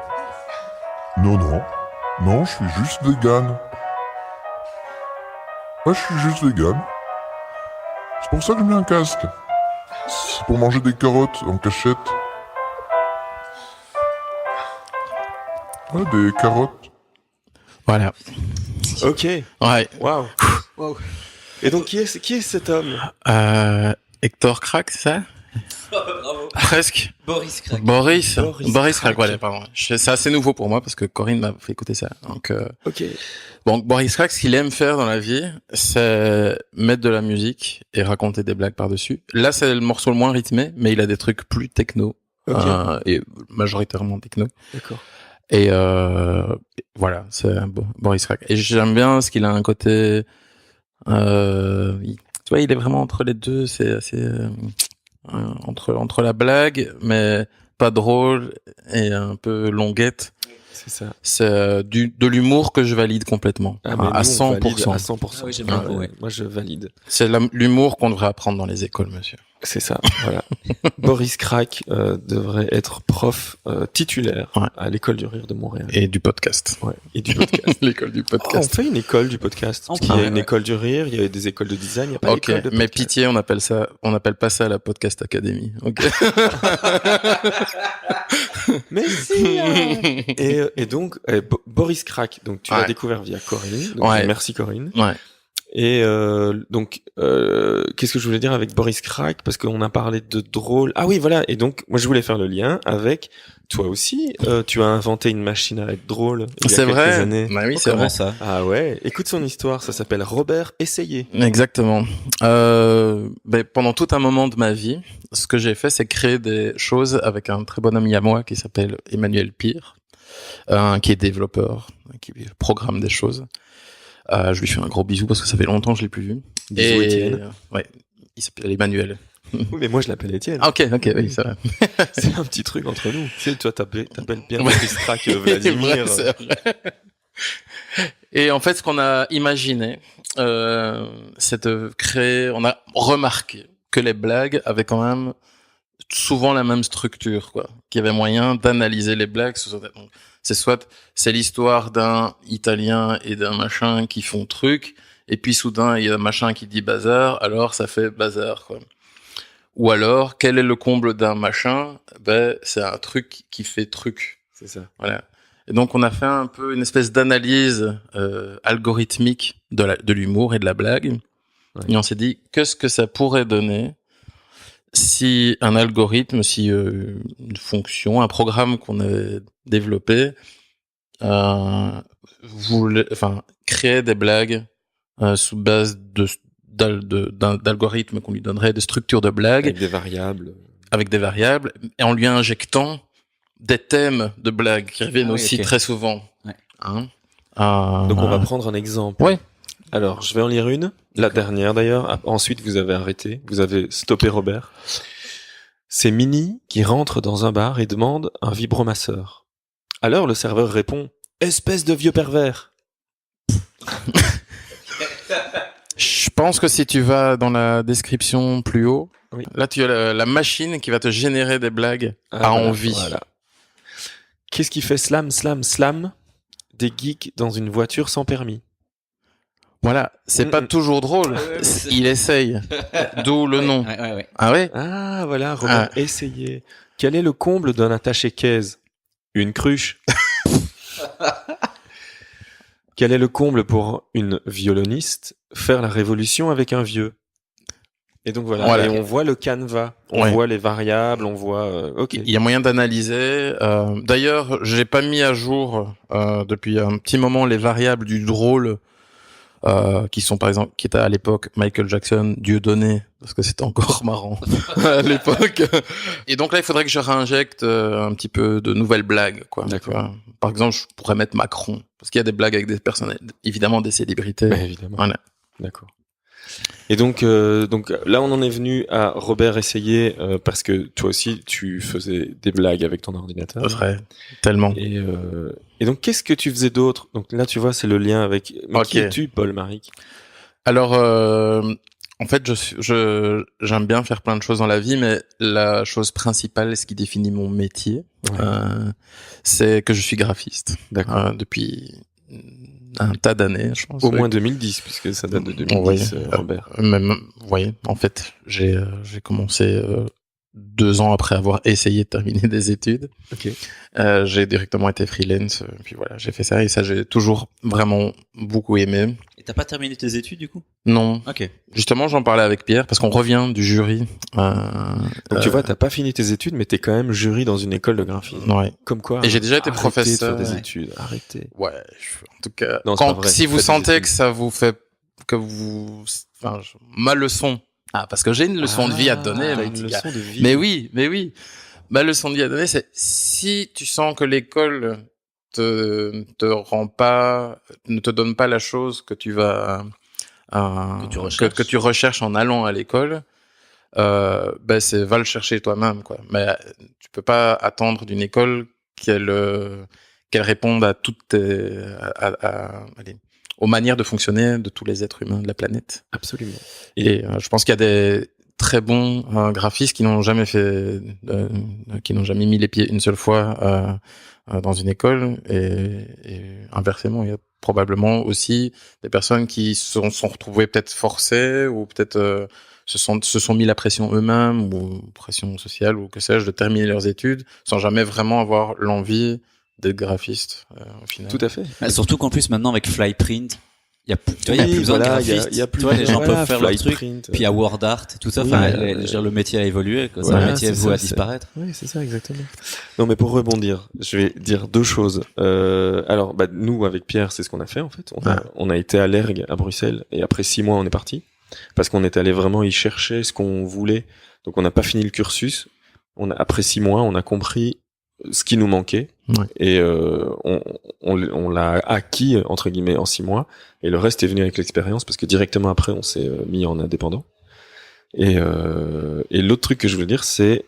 Non, je suis juste vegan. Ouais, je suis juste vegan. C'est pour ça que je mets un casque. C'est pour manger des carottes en cachette. Ouais, des carottes. Voilà. Ok. Ouais. Waouh. Et donc, qui est cet homme? Hector Crack, c'est ça? Bravo. Presque. Boris Crack. Boris Crack. Crack, voilà, pardon. C'est assez nouveau pour moi parce que Corinne m'a fait écouter ça. Donc, Ok. bon, Boris Crack, ce qu'il aime faire dans la vie, c'est mettre de la musique et raconter des blagues par-dessus. Là, c'est le morceau le moins rythmé, mais il a des trucs plus techno. Ok. Et majoritairement techno. D'accord. Et voilà, c'est Boris Crack. Et j'aime bien ce qu'il a un côté... tu vois, il est vraiment entre les deux. C'est assez... entre la blague, mais pas drôle et un peu longuette. C'est ça. C'est de l'humour que je valide complètement. Ah, mais à nous, on valide 100%. À 100%. Ah oui, j'aime beaucoup, ouais. Moi, je valide. C'est l'humour qu'on devrait apprendre dans les écoles, monsieur. C'est ça, voilà. Boris Crack devrait être prof titulaire Ouais. à l'école du rire de Montréal. Et du podcast. Ouais. Et du podcast. L'école du Oh, on podcast. fait une école du podcast. On Parce qu'il y a peut, une ouais. école du rire, il y a des écoles de design, il n'y a pas Ok, d'école de podcast. mais pitié, on appelle pas ça la Podcast Academy. Ok. Mais si hein. Et donc, Boris Crack, donc tu l'as Ouais. découvert via Corinne. Donc Ouais. merci Corinne. Ouais. Et donc, qu'est-ce que je voulais dire avec Boris Crack? Parce qu'on a parlé de drôle. Ah oui, voilà. Et donc, moi, je voulais faire le lien avec toi aussi. Tu as inventé une machine à être drôle il y a C'est quelques vrai. années. Bah oui, c'est Comment vrai. ça? Ah ouais. Écoute son histoire. Ça s'appelle Robert Essayé. Exactement. Pendant tout un moment de ma vie, ce que j'ai fait, c'est créer des choses avec un très bon ami à moi qui s'appelle Emmanuel Pire, qui est développeur, qui programme des choses. Je lui fais un gros bisou parce que ça fait longtemps que je l'ai plus vu. Bisous, Étienne. Ouais, il s'appelle Emmanuel. Oui, mais moi, je l'appelle Étienne. Ah, ok, oui, c'est vrai. C'est un petit truc entre nous. Tu sais, toi, t'appelles bien Ouais. Boris Crack Vladimir. Ouais, c'est vrai. Et en fait, ce qu'on a imaginé, c'est de créer. On a remarqué que les blagues avaient quand même souvent la même structure, quoi. Qu'il y avait moyen d'analyser les blagues. C'est l'histoire d'un Italien et d'un machin qui font truc, et puis soudain il y a un machin qui dit bazar, alors ça fait bazar, quoi. Ou alors, quel est le comble d'un machin? C'est un truc qui fait truc. C'est ça. Voilà. Et donc, on a fait un peu une espèce d'analyse algorithmique de l'humour et de la blague. Ouais. Et on s'est dit, qu'est-ce que ça pourrait donner si un algorithme, si une fonction, un programme qu'on avait développé créait des blagues sous base d'algorithmes qu'on lui donnerait, de structures de blagues Avec des variables. avec des variables, et en lui injectant des thèmes de blagues qui reviennent Ah oui, aussi ok. très souvent. Ouais. Hein Donc on va prendre un exemple. Ouais. Alors, je vais en lire une, la dernière d'ailleurs. Ensuite, vous avez arrêté, vous avez stoppé Robert. C'est Minnie qui rentre dans un bar et demande un vibromasseur. Alors le serveur répond « Espèce de vieux pervers !» Je pense que si tu vas dans la description plus haut, Oui. là tu as la machine qui va te générer des blagues à voilà, envie. Voilà. Qu'est-ce qui fait slam, slam, slam des geeks dans une voiture sans permis? Voilà, c'est pas toujours drôle. Il essaye. D'où le nom. Ouais. Ah ouais? Ah, voilà, Robert, essayez. Quel est le comble d'un attaché-caisse? Une cruche. Quel est le comble pour une violoniste? Faire la révolution avec un vieux. Et donc voilà. Et on voit le canevas, on voit les variables, on voit. Ok. Il y a moyen d'analyser. D'ailleurs, j'ai pas mis à jour depuis un petit moment les variables du drôle. Qui sont par exemple, qui était à l'époque Michael Jackson, Dieudonné, parce que c'était encore marrant à l'époque. Et donc là, il faudrait que je réinjecte un petit peu de nouvelles blagues, quoi. D'accord. Par exemple, je pourrais mettre Macron, parce qu'il y a des blagues avec des personnes, évidemment des célébrités. Bah, évidemment. Voilà. D'accord. Et donc là, on en est venu à Robert essayer parce que toi aussi, tu faisais des blagues avec ton ordinateur. Vrai, tellement. Et donc, qu'est-ce que tu faisais d'autre? Donc là, tu vois, c'est le lien avec. Mais qui es-tu, Paul Maric? Alors, en fait, j'aime bien faire plein de choses dans la vie, mais la chose principale, ce qui définit mon métier, c'est que je suis graphiste. D'accord. Depuis un tas d'années, je pense. Au moins 2010, puisque ça date de 2010, Robert. Même, vous voyez, en fait, j'ai commencé 2 ans après avoir essayé de terminer des études. Ok. J'ai directement été freelance, puis voilà, j'ai fait ça et ça j'ai toujours vraiment beaucoup aimé. Et t'as pas terminé tes études du coup? Non, Ok. justement j'en parlais avec Pierre parce qu'on revient du jury. Donc tu vois, t'as pas fini tes études, mais t'es quand même jury dans une école de graphisme. Ouais. Comme quoi. Et j'ai déjà été arrêtez professeur. de faire des Ouais. études. Arrêtez. Ouais, en tout cas, Non, c'est pas vrai. si vous Faites des sentez études. que ça vous fait, que vous, enfin, ma leçon. Ah, parce que j'ai une leçon de vie à te donner, T'as mon une petit gars. leçon de vie. Mais oui. Ma leçon de vie à donner, c'est si tu sens que l'école te rend pas, ne te donne pas la chose que tu vas, que tu recherches en allant à l'école, ben va le chercher toi-même, quoi. Mais tu peux pas attendre d'une école qu'elle réponde à toutes allez, aux manières de fonctionner de tous les êtres humains de la planète. Absolument. Et je pense qu'il y a des très bons graphistes qui n'ont jamais fait, qui n'ont jamais mis les pieds une seule fois dans une école. Et inversement, il y a probablement aussi des personnes qui sont retrouvées peut-être forcées ou peut-être se sont mis la pression eux-mêmes ou pression sociale ou que sais-je de terminer leurs études sans jamais vraiment avoir l'envie d'être graphiste au final. Tout à fait. Ah, surtout qu'en plus maintenant avec Flyprint, il y a plus, tu vois, il y a Oui, plus besoin voilà, de graphistes. il y a plus tu vois, les gens voilà, peuvent faire leur truc. Flyprint, Puis il y a WordArt, tout ça. Oui, Enfin, ouais, je veux dire, le métier a évolué. Quoi. Voilà, C'est un métier c'est voué à ça, disparaître. Oui, c'est ça, exactement. Non, mais pour rebondir, je vais dire deux choses. Alors, nous, avec Pierre, c'est ce qu'on a fait, en fait. On a été à l'ERG, à Bruxelles, et après 6 mois, on est parti. Parce qu'on est allé vraiment y chercher ce qu'on voulait. Donc, on n'a pas fini le cursus. Après 6 mois, on a compris ce qui nous manquait. Ouais. Et on l'a acquis, entre guillemets, en 6 mois. Et le reste est venu avec l'expérience, parce que directement après, on s'est mis en indépendant. Et l'autre truc que je voulais dire, c'est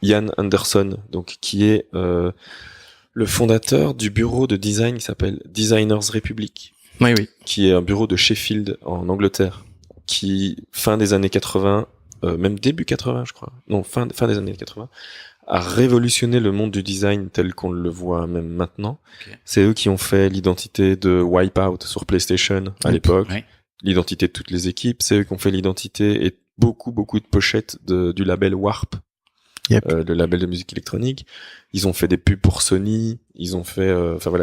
Ian Anderson, donc qui est le fondateur du bureau de design qui s'appelle Designers Republic, Oui. qui est un bureau de Sheffield en Angleterre, qui fin des années 80, même début 80 je crois, non fin des années 80, a révolutionné le monde du design tel qu'on le voit même maintenant. Okay. C'est eux qui ont fait l'identité de Wipeout sur PlayStation à l'époque. Oui. L'identité de toutes les équipes, c'est eux qui ont fait l'identité et beaucoup de pochettes du label Warp, Yep. le label de musique électronique. Ils ont fait des pubs pour Sony, ils ont fait,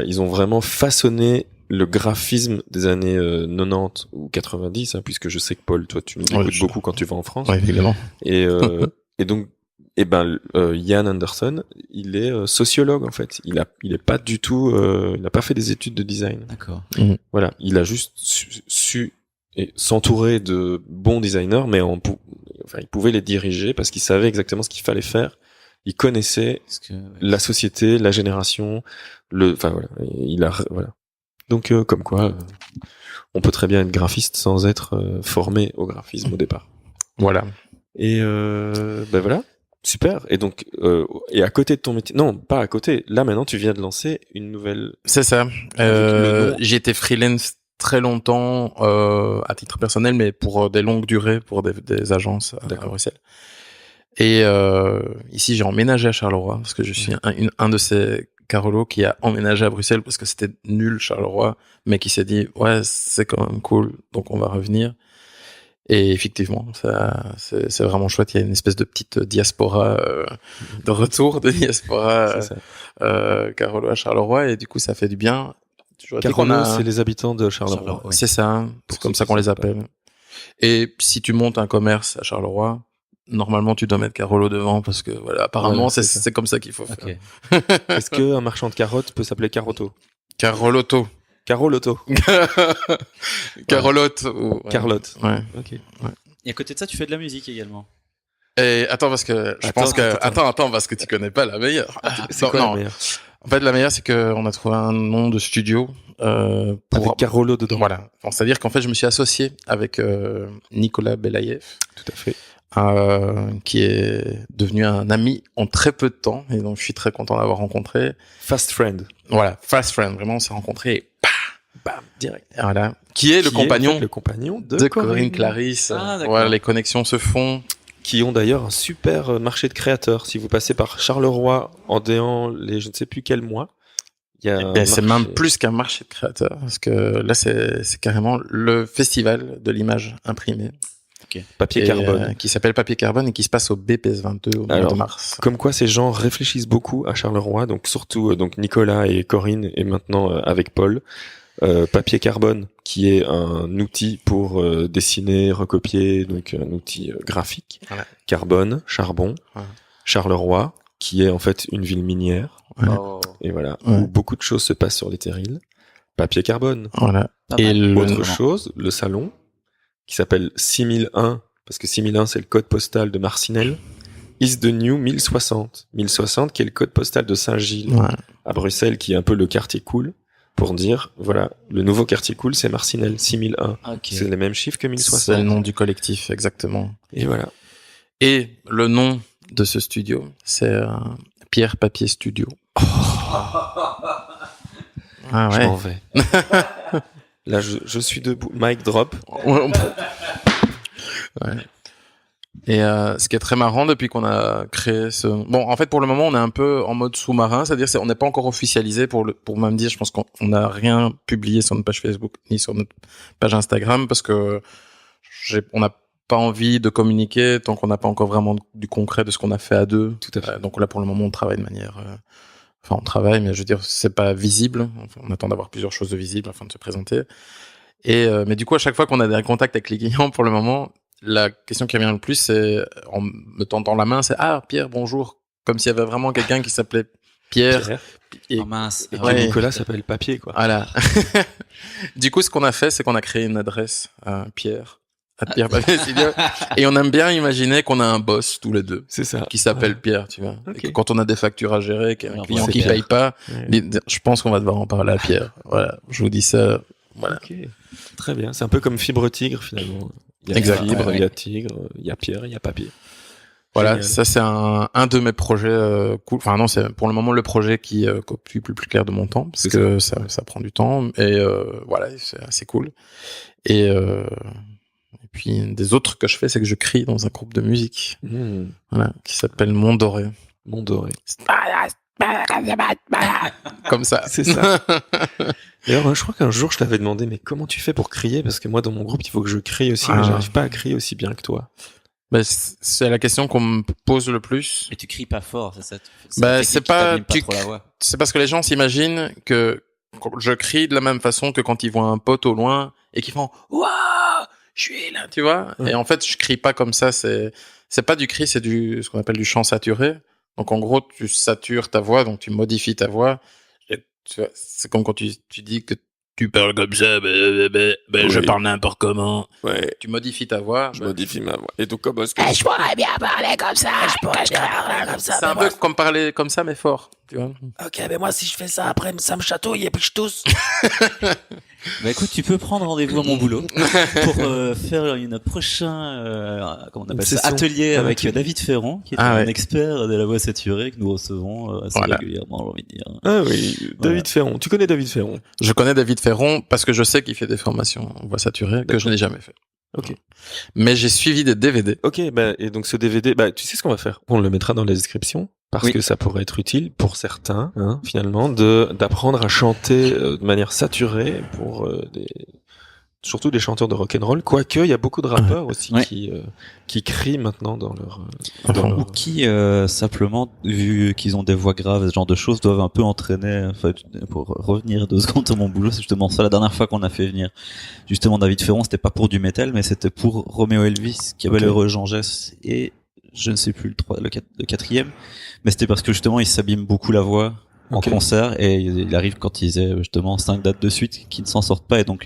ils ont vraiment façonné le graphisme des années 90 ou 90, hein, puisque je sais que Paul, toi, tu nous écoutes beaucoup quand tu vas en France. Oui, évidemment. Et donc, Ian Anderson, il est sociologue en fait. Il est pas du tout, il n'a pas fait des études de design. D'accord. Voilà, il a juste su et s'entourer de bons designers, mais il pouvait les diriger parce qu'il savait exactement ce qu'il fallait faire. Il connaissait la société, la génération, voilà. Donc comme quoi, on peut très bien être graphiste sans être formé au graphisme au départ. Voilà. Et voilà, super. Et donc, et à côté de ton métier, non, pas à côté. Là maintenant, tu viens de lancer une nouvelle. C'est ça. J'ai été freelance très longtemps à titre personnel, mais pour des longues durées, pour des agences à Bruxelles. Et ici, j'ai emménagé à Charleroi parce que je suis un de ces Carolo qui a emménagé à Bruxelles parce que c'était nul Charleroi, mais qui s'est dit ouais, c'est quand même cool, donc on va revenir. Et effectivement, ça, c'est vraiment chouette. Il y a une espèce de petite diaspora de retour de diaspora Carolo à Charleroi, et du coup, ça fait du bien. Carolo, c'est les habitants de Charleroi. C'est ça, c'est comme ça qu'on les appelle. Et si tu montes un commerce à Charleroi, normalement, tu dois mettre Carolo devant parce que voilà, apparemment, voilà, c'est comme ça qu'il faut faire. Okay. Est-ce qu'un marchand de carottes peut s'appeler Caroto? Caroloto. Caroloto. Carolotte. Carlotte. Ouais. Ok. Ouais. Et à côté de ça, tu fais de la musique également. Et attends, parce que je pense que attends, parce que tu connais pas la meilleure. C'est quoi la meilleure? En fait, la meilleure, c'est que on a trouvé un nom de studio avec Carolo dedans. Voilà. Bon, c'est-à-dire qu'en fait, je me suis associé avec Nicolas Belaïev. Tout à fait. Qui est devenu un ami en très peu de temps, et donc je suis très content d'avoir rencontré. Fast friend. Voilà, fast friend. Vraiment, on s'est rencontrés et bam, direct. Voilà. Qui est le compagnon de Corinne Clarisse. Ah, voilà, les connexions se font. Qui ont d'ailleurs un super marché de créateurs. Si vous passez par Charleroi en déant les je ne sais plus quel mois, il y a c'est même plus qu'un marché de créateurs, parce que là c'est carrément le festival de l'image imprimée. Papier Et, carbone. qui s'appelle Papier Carbone et qui se passe au BPS 22 au mois Alors, de mars. Comme quoi ces gens réfléchissent beaucoup à Charleroi, donc surtout donc Nicolas et Corinne et maintenant avec Paul. Papier carbone, qui est un outil pour dessiner, recopier, donc un outil graphique. Voilà. Carbone, charbon. Ouais. Charleroi, qui est en fait une ville minière. Ouais. Oh. Et voilà, Ouais. où beaucoup de choses se passent sur les terrils. Papier carbone. Voilà. Pas Et mal. le, Autre chose, le salon, qui s'appelle 6001, parce que 6001 c'est le code postal de Marcinelle, is the new 1060. 1060 qui est le code postal de Saint-Gilles ouais. à Bruxelles, qui est un peu le quartier cool, pour dire, voilà, le nouveau quartier cool c'est Marcinelle, 6001. Ok. C'est les mêmes chiffres que C'est 1060. le nom du collectif, exactement. Et voilà. Et le nom de ce studio, c'est Pierre Papier Studio. Ah Je ouais. m'en vais. Là, je suis debout. Mic drop. Ouais. Et ce qui est très marrant depuis qu'on a créé ce... Bon, en fait, pour le moment, on est un peu en mode sous-marin, c'est-à-dire on n'est pas encore officialisé pour même dire, je pense qu'on n'a rien publié sur notre page Facebook ni sur notre page Instagram parce que on n'a pas envie de communiquer tant qu'on n'a pas encore vraiment du concret de ce qu'on a fait à deux. Tout à fait. Donc là, pour le moment, on travaille de manière... Enfin, on travaille, mais je veux dire, c'est pas visible. Enfin, on attend d'avoir plusieurs choses de visibles afin de se présenter. Et mais du coup, à chaque fois qu'on a des contacts avec les clients, pour le moment, la question qui revient le plus, c'est en me tendant la main, c'est ah Pierre, bonjour, comme s'il y avait vraiment quelqu'un qui s'appelait Pierre. Pierre. Et Oh mince. Et que Ouais. Nicolas s'appelle Papier, quoi. voilà. Du coup, ce qu'on a fait, c'est qu'on a créé une adresse à Pierre Papier Studio, et on aime bien imaginer qu'on a un boss tous les deux C'est ça. qui s'appelle Ouais. Pierre, tu vois. Ok. Et que quand on a des factures à gérer, qu'il y a un Ouais, client c'est qui Pierre. paye pas, Ouais. je pense qu'on va devoir en parler à Pierre. Voilà, je vous dis ça. Voilà. Ok. Très bien. C'est un peu comme Fibre Tigre, finalement. Il y a Exact. Fibre, Ouais. il y a Tigre, il y a Pierre, il y a Papier. Voilà, Génial. ça c'est un de mes projets cool. Enfin non, c'est pour le moment le projet qui occupe le plus clair de mon temps parce C'est que ça prend du temps et voilà, c'est assez cool. Et puis des autres que je fais, c'est que je crie dans un groupe de musique, voilà, qui s'appelle Mont Doré. Mont Doré. Comme ça. C'est ça. D'ailleurs, je crois qu'un jour, je t'avais demandé, mais comment tu fais pour crier? Parce que moi, dans mon groupe, il faut que je crie aussi, mais Ah. j'arrive pas à crier aussi bien que toi. Bah, c'est la question qu'on me pose le plus. Mais tu cries pas fort, c'est ça. Bah, une technique c'est qui pas- t'abîme tu- trop la voix. C'est parce que les gens s'imaginent que je crie de la même façon que quand ils voient un pote au loin et qu'ils font waouh, je suis là, tu vois. Ouais. Et en fait, je crie pas comme ça. C'est pas du cri, c'est ce qu'on appelle du chant saturé. Donc en gros, tu satures ta voix, donc tu modifies ta voix. Et tu vois, c'est comme quand tu dis que tu parles comme ça, je Oui. parle n'importe comment. Ouais. Tu modifies ta voix. Je modifie ma voix. Et donc, comment est-ce que Je pourrais bien parler comme ça, je pourrais bien parler comme ça. C'est un mais peu comme parler comme ça, mais fort. Tu vois. moi- Ok, mais moi si je fais ça, après ça me chatouille et puis je tousse. Bah écoute, tu peux prendre rendez-vous à mon boulot pour faire une prochain comment on appelle ça, session. atelier Un avec atelier. David Ferrand, qui est Ah un ouais. expert de la voix saturée que nous recevons assez Voilà. régulièrement, j'ai envie de dire. Ah oui, David Ferron. Tu connais David Ferron? Je connais David Ferron parce que je sais qu'il fait des formations en voix saturée que je n'ai jamais fait. Ok. Mais j'ai suivi des DVD. Ok, bah, et donc ce DVD, bah, tu sais ce qu'on va faire? On le mettra dans la description. Parce Oui. que ça pourrait être utile pour certains, hein, finalement, d'apprendre à chanter de manière saturée pour surtout des chanteurs de rock'n'roll. Quoique, il y a beaucoup de rappeurs aussi Ouais. qui crient maintenant dans leur. Ou qui simplement, vu qu'ils ont des voix graves et ce genre de choses, doivent un peu entraîner. Enfin, pour revenir 2 secondes sur mon boulot, c'est justement ça. La dernière fois qu'on a fait venir justement David Ferron, c'était pas pour du métal, mais c'était pour Roméo Elvis, qui avait Ok. l'heureux Jean Jess et je ne sais plus le quatrième, mais c'était parce que justement il s'abîme beaucoup la voix en Ok. concert et il arrive quand ils aient justement 5 dates de suite qui ne s'en sortent pas et donc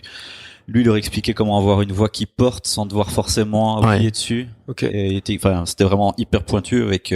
lui leur expliquait comment avoir une voix qui porte sans devoir forcément appuyer Ouais. dessus. Ok. Et enfin, c'était vraiment hyper pointu avec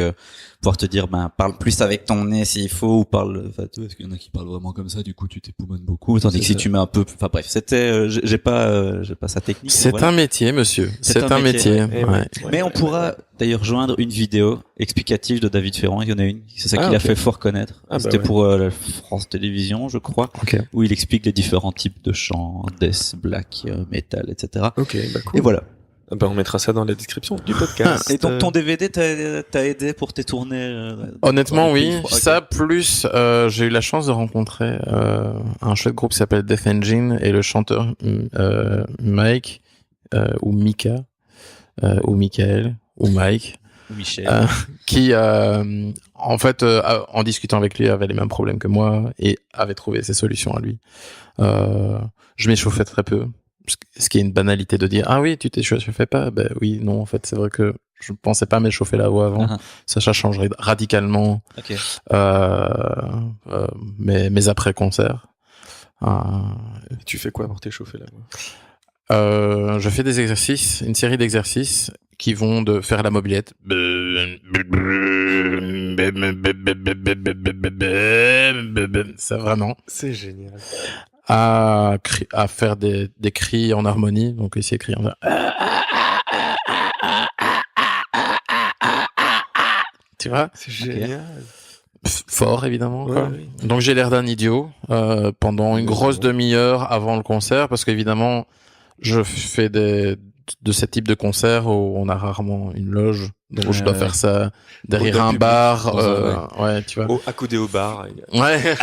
pouvoir te dire, parle plus avec ton nez s'il faut, ou parle, enfin, tu vois, parce qu'il y en a qui parlent vraiment comme ça, du coup, tu t'époumones beaucoup, tandis que C'est si ça. tu mets un peu, enfin bref, c'était, j'ai pas sa technique. C'est voilà. un métier, monsieur. C'est un métier. Eh Ouais. ouais. Mais on pourra d'ailleurs joindre une vidéo explicative de David Ferrand. Il y en a une. C'est ça qui Ah, l'a ok. fait fort connaître. Ah, bah C'était ouais. pour la France Télévisions, je crois, Ok. où il explique les différents types de chants, death, black, metal, etc. Ok, bah cool. Et voilà. Ah bah, on mettra ça dans la description du podcast. Et donc ton DVD t'a aidé pour tes tournées Honnêtement, dans les oui. pays froids. Ça, plus, j'ai eu la chance de rencontrer un chouette groupe qui s'appelle Death Engine et le chanteur Mike ou Mika ou Michael, ou Mike, Ou Michel. qui, en fait, en discutant avec lui, avait les mêmes problèmes que moi et avait trouvé ses solutions à lui. Je m'échauffais très peu, ce qui est une banalité de dire ah oui, tu t'échauffais pas. Ben oui, non, en fait, c'est vrai que je pensais pas m'échauffer la voix avant. Ah, Ça changerait radicalement ok. mes après concerts. Tu fais quoi pour t'échauffer là moi Je fais des exercices, une série d'exercices qui vont de faire la mobilette. Ça vraiment. C'est génial. À faire des cris en harmonie. Donc ici écrit en tu vois, C'est génial. fort évidemment. Ouais, Quoi. oui. Donc j'ai l'air d'un idiot pendant une grosse demi-heure avant le concert parce qu'évidemment je fais de ce type de concert où on a rarement une loge, donc je dois faire ça derrière Au un public, bar. dans Ouais, tu vois. Accoudé au bar. Ouais.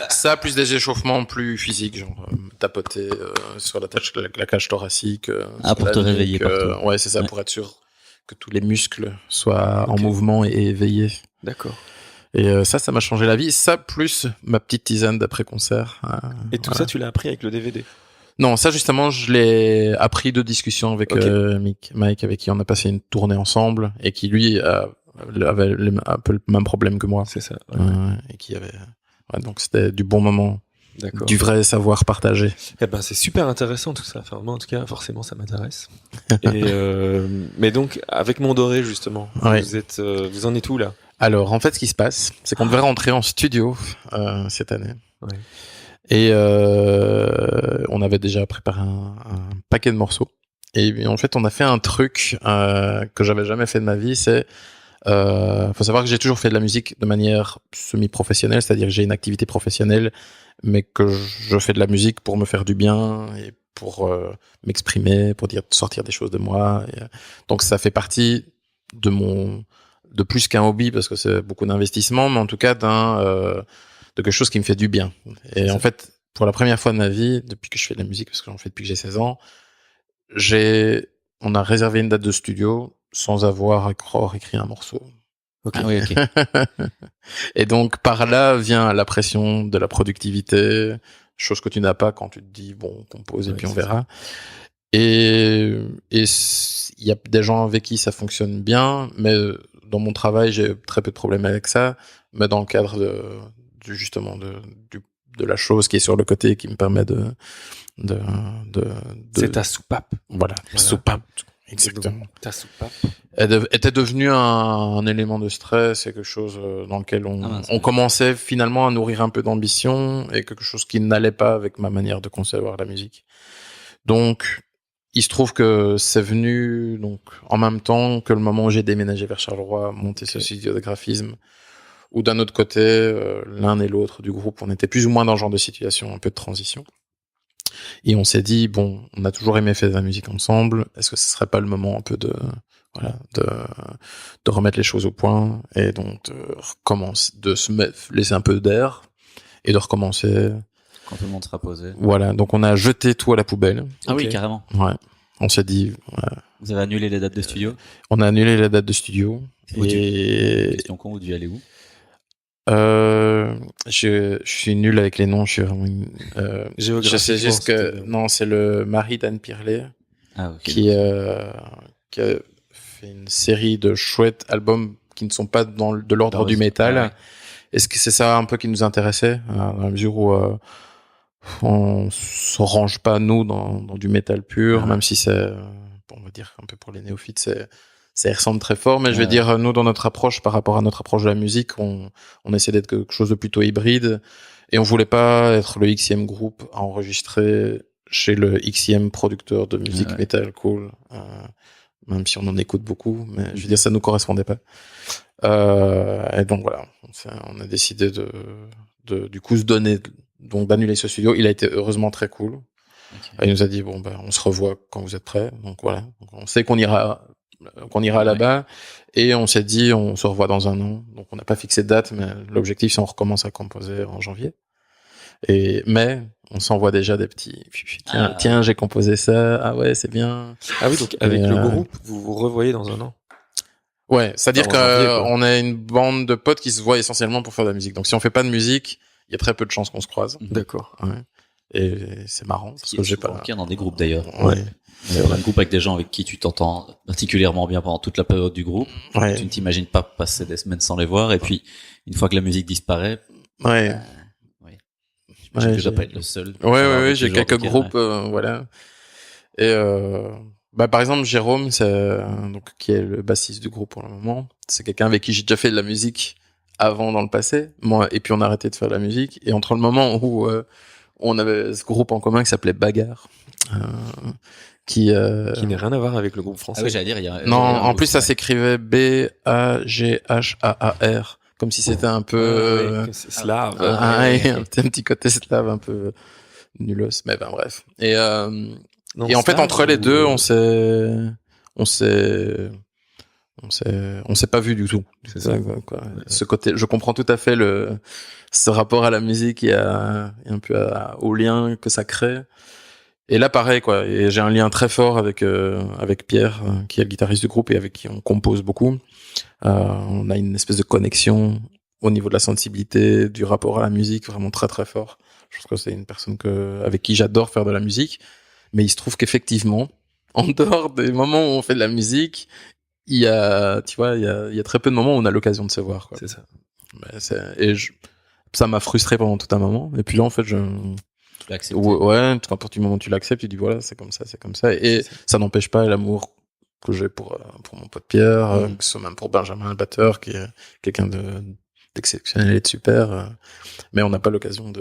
Ça plus des échauffements plus physiques, genre tapoter sur la cage thoracique. Ah, sur pour la te nuque, réveiller partout. ouais, c'est ça, Ouais. pour être sûr que tous les muscles soient en Ok. mouvement et éveillés. D'accord. Et ça m'a changé la vie. Ça plus ma petite tisane d'après-concert. Et tout voilà. ça, tu l'as appris avec le DVD. Non, ça justement, je l'ai appris de discussion avec Ok. Mike, avec qui on a passé une tournée ensemble et qui lui avait un peu le même problème que moi. C'est ça. Ouais. Et qui avait. Ouais, donc c'était du bon moment, D'accord. du vrai savoir partagé. Eh ben, c'est super intéressant tout ça. Enfin, moi, en tout cas, forcément, ça m'intéresse. Et mais donc, avec Mondoré justement, Ouais. vous en êtes où là? Alors, en fait, ce qui se passe, c'est qu'on devait rentrer en studio cette année. Ouais. Et on avait déjà préparé un paquet de morceaux. Et en fait, on a fait un truc que j'avais jamais fait de ma vie. C'est, faut savoir que j'ai toujours fait de la musique de manière semi-professionnelle, c'est-à-dire que j'ai une activité professionnelle, mais que je fais de la musique pour me faire du bien et pour m'exprimer, pour sortir des choses de moi. Et, donc, ça fait partie de plus qu'un hobby parce que c'est beaucoup d'investissement, mais en tout cas de quelque chose qui me fait du bien. Et en fait, pour la première fois de ma vie, depuis que je fais de la musique, parce que j'en fais depuis que j'ai 16 ans, on a réservé une date de studio sans avoir encore écrit un morceau. Ah oui, ok. Et donc, par là vient la pression de la productivité, chose que tu n'as pas quand tu te dis, bon, on compose et Ouais, puis on c'est verra. Et il y a des gens avec qui ça fonctionne bien, mais dans mon travail, j'ai très peu de problèmes avec ça. Mais dans le cadre de la chose qui est sur le côté, qui me permet de C'est ta soupape. voilà, Voilà. soupape, exactement. Ta soupape. Était devenu un élément de stress et quelque chose dans lequel on commençait finalement à nourrir un peu d'ambition et quelque chose qui n'allait pas avec ma manière de concevoir la musique. Donc, il se trouve que c'est venu donc en même temps que le moment où j'ai déménagé vers Charleroi, monté ce studio de graphisme, ou d'un autre côté, l'un et l'autre du groupe, on était plus ou moins dans ce genre de situation, un peu de transition. Et on s'est dit, bon, on a toujours aimé faire de la musique ensemble, est-ce que ce serait pas le moment un peu de remettre les choses au point et donc de laisser un peu d'air et de recommencer. Quand tout le monde sera posé. Voilà, donc on a jeté tout à la poubelle. Ah Ok. oui, carrément. Ouais. On s'est dit, Vous avez annulé les dates de studio. on a annulé la date de studio. Et question con, vous deviez aller où? Je suis nul avec les noms, je suis vraiment je sais juste que non, c'est le mari d'Anne Pirlet Ah ok. qui a fait une série de chouettes albums qui ne sont pas de l'ordre du métal. Ouais. Est-ce que c'est ça un peu qui nous intéressait dans la mesure où on se range pas nous dans du métal pur, même si c'est on va dire un peu pour les néophytes ça y ressemble très fort, mais je vais dire nous dans notre approche par rapport à notre approche de la musique, on essaie d'être quelque chose de plutôt hybride et on voulait pas être le Xème groupe à enregistrer chez le Xème producteur de musique metal cool, même si on en écoute beaucoup, mais je veux dire ça nous correspondait pas. Et donc voilà, on a décidé du coup se donner, donc d'annuler ce studio. Il a été heureusement très cool. Okay. Il nous a dit bon ben on se revoit quand vous êtes prêts. Donc voilà, donc, on sait qu'on ira là-bas et on s'est dit on se revoit dans un an. Donc on n'a pas fixé de date, mais l'objectif c'est on recommence à composer en janvier. Mais on s'envoie déjà des petits. Tiens, j'ai composé ça. Ah ouais, c'est bien. Ah oui, donc avec Et, le groupe, vous vous revoyez dans un an. Ouais, c'est-à-dire En janvier, quoi. qu'on est une bande de potes qui se voient essentiellement pour faire de la musique. Donc si on fait pas de musique, il y a très peu de chances qu'on se croise. D'accord. Ouais. Et c'est marrant parce que j'ai pas. Souvent le cas dans des groupes d'ailleurs. Ouais. Dans un groupe avec des gens avec qui tu t'entends particulièrement bien pendant toute la période du groupe. Ouais. Tu ne t'imagines pas passer des semaines sans les voir, et puis une fois que la musique disparaît, Ouais. j'imagine Ouais, que je dois j'ai- pas être le seul. Ouais, j'ai Ce genre quelques de cas, groupes, voilà. Et par exemple, Jérôme, donc qui est le bassiste du groupe pour le moment, c'est quelqu'un avec qui j'ai déjà fait de la musique avant dans le passé. Moi, et puis on a arrêté de faire de la musique. Et entre le moment où on avait ce groupe en commun qui s'appelait Bagarre, qui Qui n'a rien à voir avec le groupe français. Ah oui, j'allais dire, il y a. non, il y a un en plus ça groupe, s'écrivait Baghaar, comme si c'était un peu Ouais, c'est slave. un petit côté slave un peu nulos, mais ben bref. Et Non, et en fait, slave entre les ou, deux, on s'est pas vu du tout. C'est ça. Quoi. Ce côté, je comprends tout à fait ce rapport à la musique et un peu au lien que ça crée. Et là, pareil, quoi. Et j'ai un lien très fort avec Pierre, qui est le guitariste du groupe et avec qui on compose beaucoup. On a une espèce de connexion au niveau de la sensibilité, du rapport à la musique, vraiment très très fort. Je pense que c'est une personne avec qui j'adore faire de la musique. Mais il se trouve qu'effectivement, en dehors des moments où on fait de la musique, il y a très peu de moments où on a l'occasion de se voir, quoi. C'est ça. Ça m'a frustré pendant tout un moment. Et puis là, en fait, tu l'as accepté. ouais, à partir du moment où tu l'acceptes, tu dis voilà, c'est comme ça, c'est comme ça. Et ça n'empêche pas l'amour que j'ai pour mon pote Pierre, que ce soit même pour Benjamin, le batteur, qui est quelqu'un d'exceptionnel et de super. Mais on n'a pas l'occasion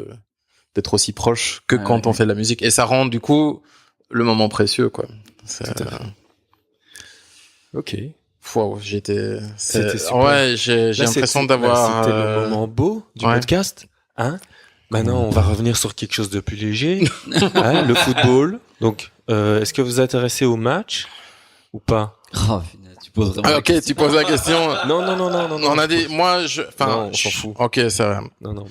d'être aussi proche que quand on fait de la musique. Et ça rend, du coup, le moment précieux, quoi. Ok. Wow, c'était super. Ouais, j'ai Là, l'impression c'était- d'avoir. C'était le moment beau du ouais. podcast. Hein? Maintenant, on va revenir sur quelque chose de plus léger. Hein, le football. Donc, est-ce que vous vous intéressez au match ou pas? Oh, punaise, tu poses vraiment. Ah, ok, tu poses la question. Non. On a dit, moi, Non, on s'en fout. Ok, ça va. Non, non.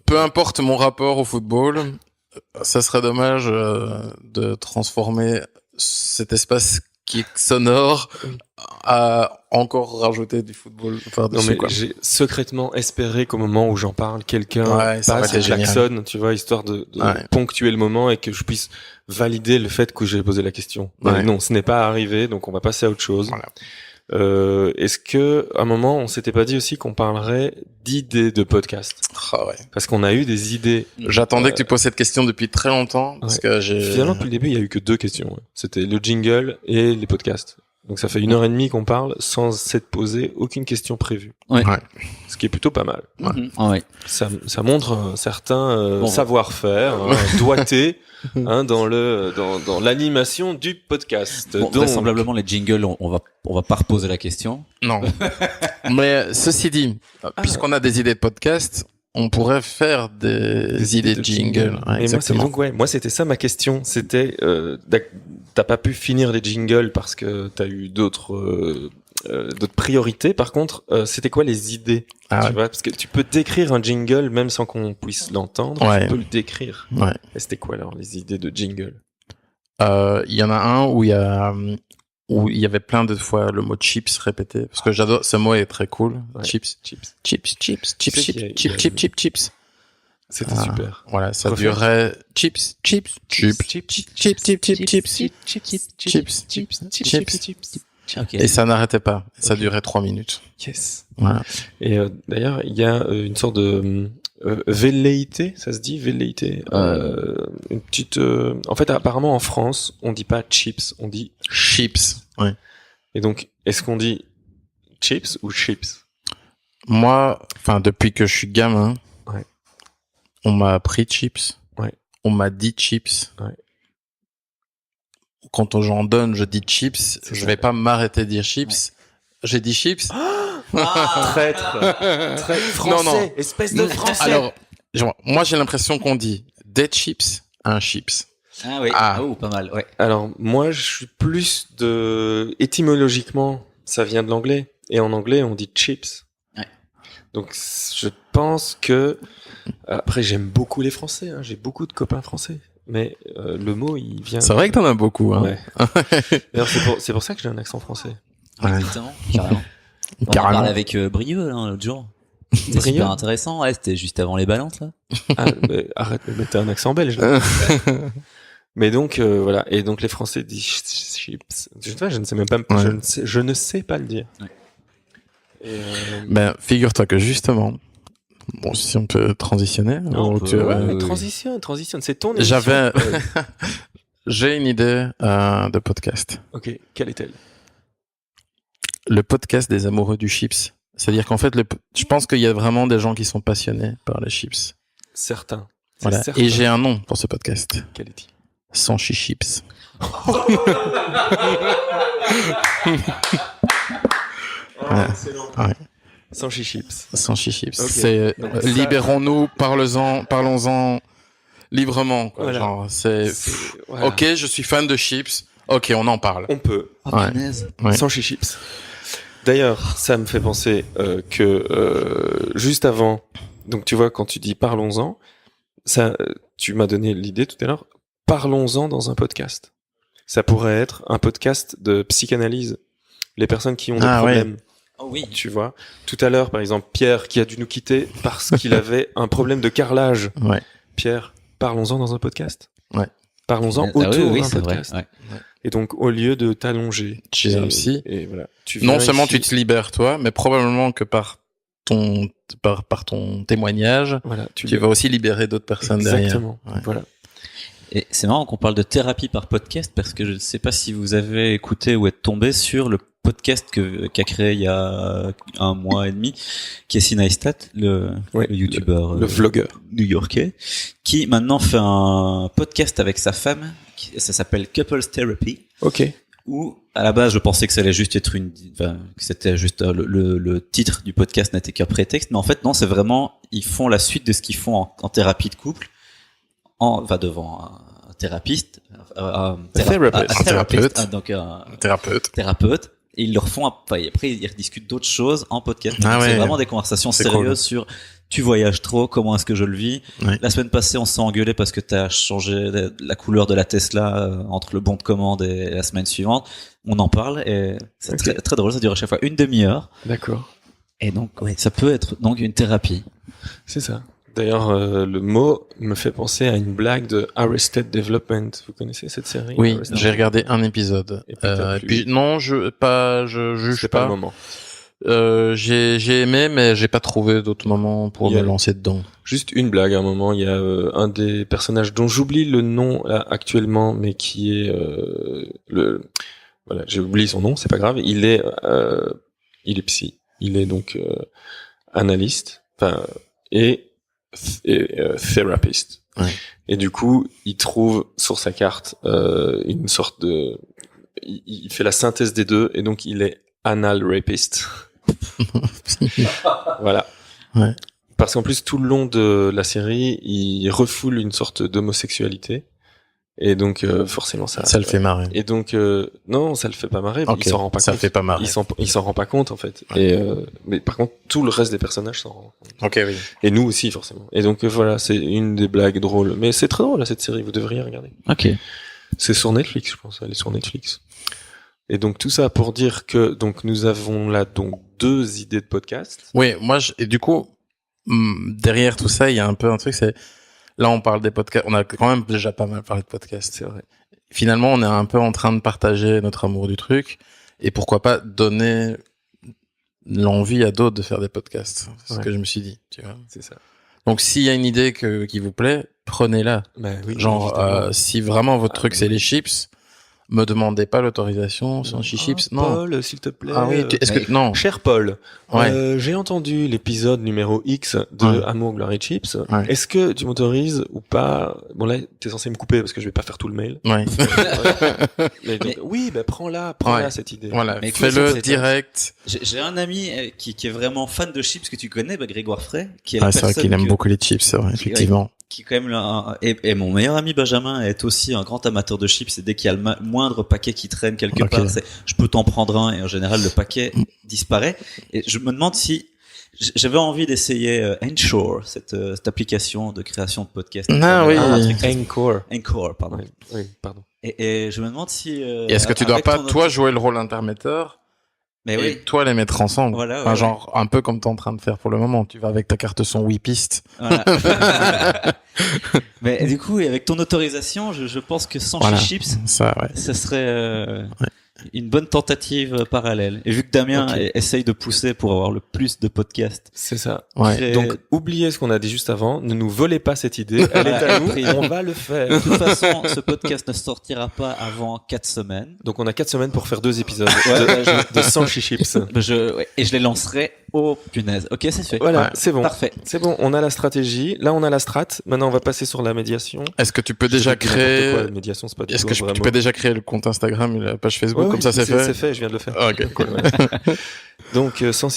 Peu importe mon rapport au football, ça serait dommage de transformer cet espace qui est sonore à encore rajouter du football Non, par-dessus, mais quoi. j'ai secrètement espéré qu'au moment où j'en parle, quelqu'un Ouais, ça aurait passe été et génial. klaxonne, tu vois, histoire de Ouais. ponctuer le moment et que je puisse valider le fait que j'ai posé la question. Mais Ouais. non, ce n'est pas arrivé, donc on va passer à autre chose. Voilà. Est-ce que, à un moment, on s'était pas dit aussi qu'on parlerait d'idées de podcast? Ah ouais. Parce qu'on a eu des idées. J'attendais que tu poses cette question depuis très longtemps, parce que Finalement, depuis le début, il y a eu que 2 questions. Ouais. C'était le jingle et les podcasts. Donc ça fait 1h30 qu'on parle sans s'être posé aucune question prévue. Ouais. Ce qui est plutôt pas mal. Ouais. Ça montre un certain Bon, savoir-faire, doigté, dans l'animation du podcast. Bon, Donc, vraisemblablement, les jingles, on va pas reposer la question. Non. Mais ceci dit, puisqu'on a des idées de podcast, on pourrait faire des idées de jingle. Ouais, Et exactement. moi c'était ça ma question. C'était t'as pas pu finir les jingles parce que t'as eu d'autres priorités. Par contre, c'était quoi les idées? Ah Tu ouais. vois, parce que tu peux décrire un jingle même sans qu'on puisse l'entendre. Ouais. Tu peux le décrire. Ouais. Et c'était quoi alors les idées de jingle? Il y en a un où il y avait plein de fois le mot chips répété, parce que j'adore, ce mot est très cool. Ouais. Chips. Chips. Chips, chips, chips, Tu sais chips, qu'il y a- chips, chips, chips, chips. C'était Ah. super. Voilà, ça Refaire. durait chips, chips, chips, chips, chips, chips, chips, chips. Ok. Et ça n'arrêtait pas. Ça Ok. durait 3 minutes. Yes. Voilà. Et d'ailleurs, il y a une sorte de velléité, ça se dit velléité. Une petite. En fait, apparemment en France, on dit pas chips, on dit. Chips. Ouais. Et donc, est-ce qu'on dit chips ou chips? Moi, enfin, depuis que je suis gamin, Ouais. on m'a appris chips. Ouais. On m'a dit chips. Ouais. Quand j'en donne, je dis chips. C'est Je ça. vais pas m'arrêter de dire chips. J'ai dit chips. Traître. Non, non. Espèce de français. Alors, moi, j'ai l'impression qu'on dit des chips, un chips. Ah oui. Ah. Oh, pas mal. Ouais. Alors, moi, je suis plus étymologiquement, ça vient de l'anglais. Et en anglais, on dit chips. Ouais. Donc je pense que après j'aime beaucoup les Français, hein, j'ai beaucoup de copains français, mais le mot il vient. C'est vrai que t'en as beaucoup, hein. Ouais. D'ailleurs c'est pour ça que j'ai un accent français. Exactement, carrément. On en Carrément. parlait avec Brio là, l'autre jour. C'était Brio super intéressant. Ouais, c'était juste avant les balances là. Ah, mais arrête de mettre un accent belge. Là. Mais donc voilà, et donc les Français disent chips. Je ne sais même pas, Ouais. je ne sais pas le dire. Ouais. Et, Ben, figure-toi que justement, bon, si on peut transitionner. Non, on peut, ouais. oui. transitionne, c'est ton émission. J'avais, j'ai une idée de podcast. Ok, quelle est-elle? Le podcast des amoureux du chips. C'est-à-dire qu'en fait, je pense qu'il y a vraiment des gens qui sont passionnés par les chips. Certain. C'est Voilà. certain. Et j'ai un nom pour ce podcast. Quel est-il? Sans chips. Ouais. Excellent. Ouais. Sans chips. Sans chips. Ok. C'est Donc ça- libérons-nous, parlons-en librement. Quoi. Voilà. Genre, c'est Voilà. ok, je suis fan de chips. Ok, on en parle. On peut. Oh, Ouais. punaise. Ouais. Sans chips. D'ailleurs, ça me fait penser que juste avant, donc tu vois, quand tu dis parlons-en, ça, tu m'as donné l'idée tout à l'heure. Parlons-en dans un podcast. Ça pourrait être un podcast de psychanalyse. Les personnes qui ont des Ah, ouais. problèmes, Oh oui. tu vois. Tout à l'heure, par exemple, Pierre qui a dû nous quitter parce qu'il avait un problème de carrelage. Ouais. Pierre, parlons-en dans un podcast. Ouais. Parlons-en Ah autour oui, d'un c'est vrai. podcast. Ouais. Et donc, au lieu de t'allonger, Tu et- as aussi. et voilà, tu Non viens seulement ici, tu te libères toi, mais probablement que par ton témoignage, voilà, tu vas aussi libérer d'autres personnes exactement. derrière. Ouais. Voilà. Et c'est marrant qu'on parle de thérapie par podcast parce que je ne sais pas si vous avez écouté ou êtes tombé sur le podcast qu'a créé il y a 1 mois et demi, Casey Neistat, le youtubeur Le vlogueur. new-yorkais, qui maintenant fait un podcast avec sa femme, ça s'appelle Couples Therapy, Ok. où à la base je pensais que ça allait juste être que c'était juste le titre du podcast n'était qu'un prétexte, mais en fait non, c'est vraiment, ils font la suite de ce qu'ils font en thérapie de couple, devant un thérapeute, Thérapeute. donc un Thérapeute. thérapeute, et ils leur font après ils rediscutent d'autres choses en podcast. Ah Donc, c'est ouais. vraiment des conversations C'est sérieuses cool. sur tu voyages trop, comment est-ce que je le vis. Ouais. La semaine passée, on s'est engueulé parce que t'as changé la couleur de la Tesla entre le bon de commande et la semaine suivante. On en parle et c'est Ok. très, très drôle, ça dure à chaque fois 1 demi-heure. D'accord. Et donc, ouais, ça peut être donc une thérapie. C'est ça. D'ailleurs, le mot me fait penser à une blague de Arrested Development. Vous connaissez cette série? Oui, Arrested j'ai regardé un épisode. Et puis t'as Et plu. puis non, je juge C'est pas le pas. moment. J'ai aimé, mais j'ai pas trouvé d'autres moments pour Il y a- me lancer dedans. Juste une blague. À un moment, il y a un des personnages dont j'oublie le nom là, actuellement, mais qui est voilà, j'ai oublié son nom. C'est pas grave. Il est psy. Il est donc analyste. Enfin et therapist. Ouais. Et du coup, il trouve sur sa carte une sorte de... Il fait la synthèse des deux, et donc il est anal rapist. Voilà. Ouais. Parce qu'en plus, tout le long de la série, il refoule une sorte d'homosexualité. Et donc, forcément, Ça le fait marrer. Et donc, non, ça le fait pas marrer. Ok, Il s'en rend pas ça compte. le fait pas marrer. Il s'en rend pas compte, en fait. Ouais. Et, mais par contre, tout le reste des personnages s'en rend compte. Ok, oui. Et nous aussi, forcément. Et donc, voilà, c'est une des blagues drôles. Mais c'est très drôle, là, cette série. Vous devriez regarder. Ok. C'est sur Netflix, je pense. Elle est sur Netflix. Et donc, tout ça pour dire que, donc, nous avons là, donc, 2 idées de podcast. Oui, moi, et du coup, derrière tout ça, il y a un peu un truc, c'est, là, on parle des podcasts, on a quand même déjà pas mal parlé de podcasts. C'est vrai. Finalement, on est un peu en train de partager notre amour du truc, et pourquoi pas donner l'envie à d'autres de faire des podcasts. C'est ce Ouais. que je me suis dit, tu vois. C'est ça. Donc, s'il y a une idée qui vous plaît, prenez-la. Bah, oui, Genre, évidemment. si vraiment votre Ah, truc oui. c'est les chips, me demandez pas l'autorisation sur chips. Ah, Non. Paul, s'il te plaît. Ah oui, est-ce que, non. Cher Paul, Ouais. j'ai entendu l'épisode numéro X de Ouais. Amour, Gloire et Chips. Ouais. Est-ce que tu m'autorises ou pas? Bon là, t'es censé me couper parce que je vais pas faire tout le mail. Ouais. Mais donc, Mais- oui, bah prends-la Ouais. cette idée. Voilà. Mais écoute, Fais-le c'est- direct. J'ai un ami qui est vraiment fan de chips que tu connais, Grégoire Frey, qui est Ah, la c'est vrai personne qu'il aime que- beaucoup les chips, c'est vrai, effectivement. qui est quand même et mon meilleur ami Benjamin est aussi un grand amateur de chips, et dès qu'il y a le moindre paquet qui traîne quelque Ok. part, je peux t'en prendre un, et en général le paquet disparaît. Et je me demande si J'avais envie d'essayer Anchor, cette application de création de podcast. Ah oui. Encore. Anchor, pardon. Oui, pardon. Et je me demande si. Et est-ce que tu dois avec pas, ton toi, jouer le rôle intermédiaire Mais et oui. toi les mettre ensemble? Voilà, Enfin, ouais, genre, un peu comme t'es en train de faire pour le moment. Tu vas avec ta carte son 8 pistes. Voilà. Mais du coup, et avec ton autorisation, je pense que sans Voilà. Chips, Ça, ouais. ce serait une bonne tentative parallèle. Et vu que Damien Ok. essaye de pousser pour avoir le plus de podcasts, C'est ça. Ouais. très- Donc, oubliez ce qu'on a dit juste avant. Ne nous volez pas cette idée. Elle est à nous. Pris. On va le faire. de toute façon, ce podcast ne sortira pas avant 4 semaines. Donc, on a 4 semaines pour faire 2 épisodes Ouais, de 100 chips. Et je les lancerai. Oh punaise. Ok, c'est fait. Voilà, Ouais. c'est bon. Parfait. C'est bon, on a la stratégie. Là, on a la strat. Maintenant, on va passer sur la médiation. Est-ce que tu peux déjà Je dis n'importe quoi, créer, la médiation, c'est pas du est-ce tout que un vrai tu mot. peux déjà créer le compte Instagram et la page Facebook? Ouais, Comme ça, oui, c'est fait? C'est fait, je viens de le faire. Ah, ok, cool. Donc, sans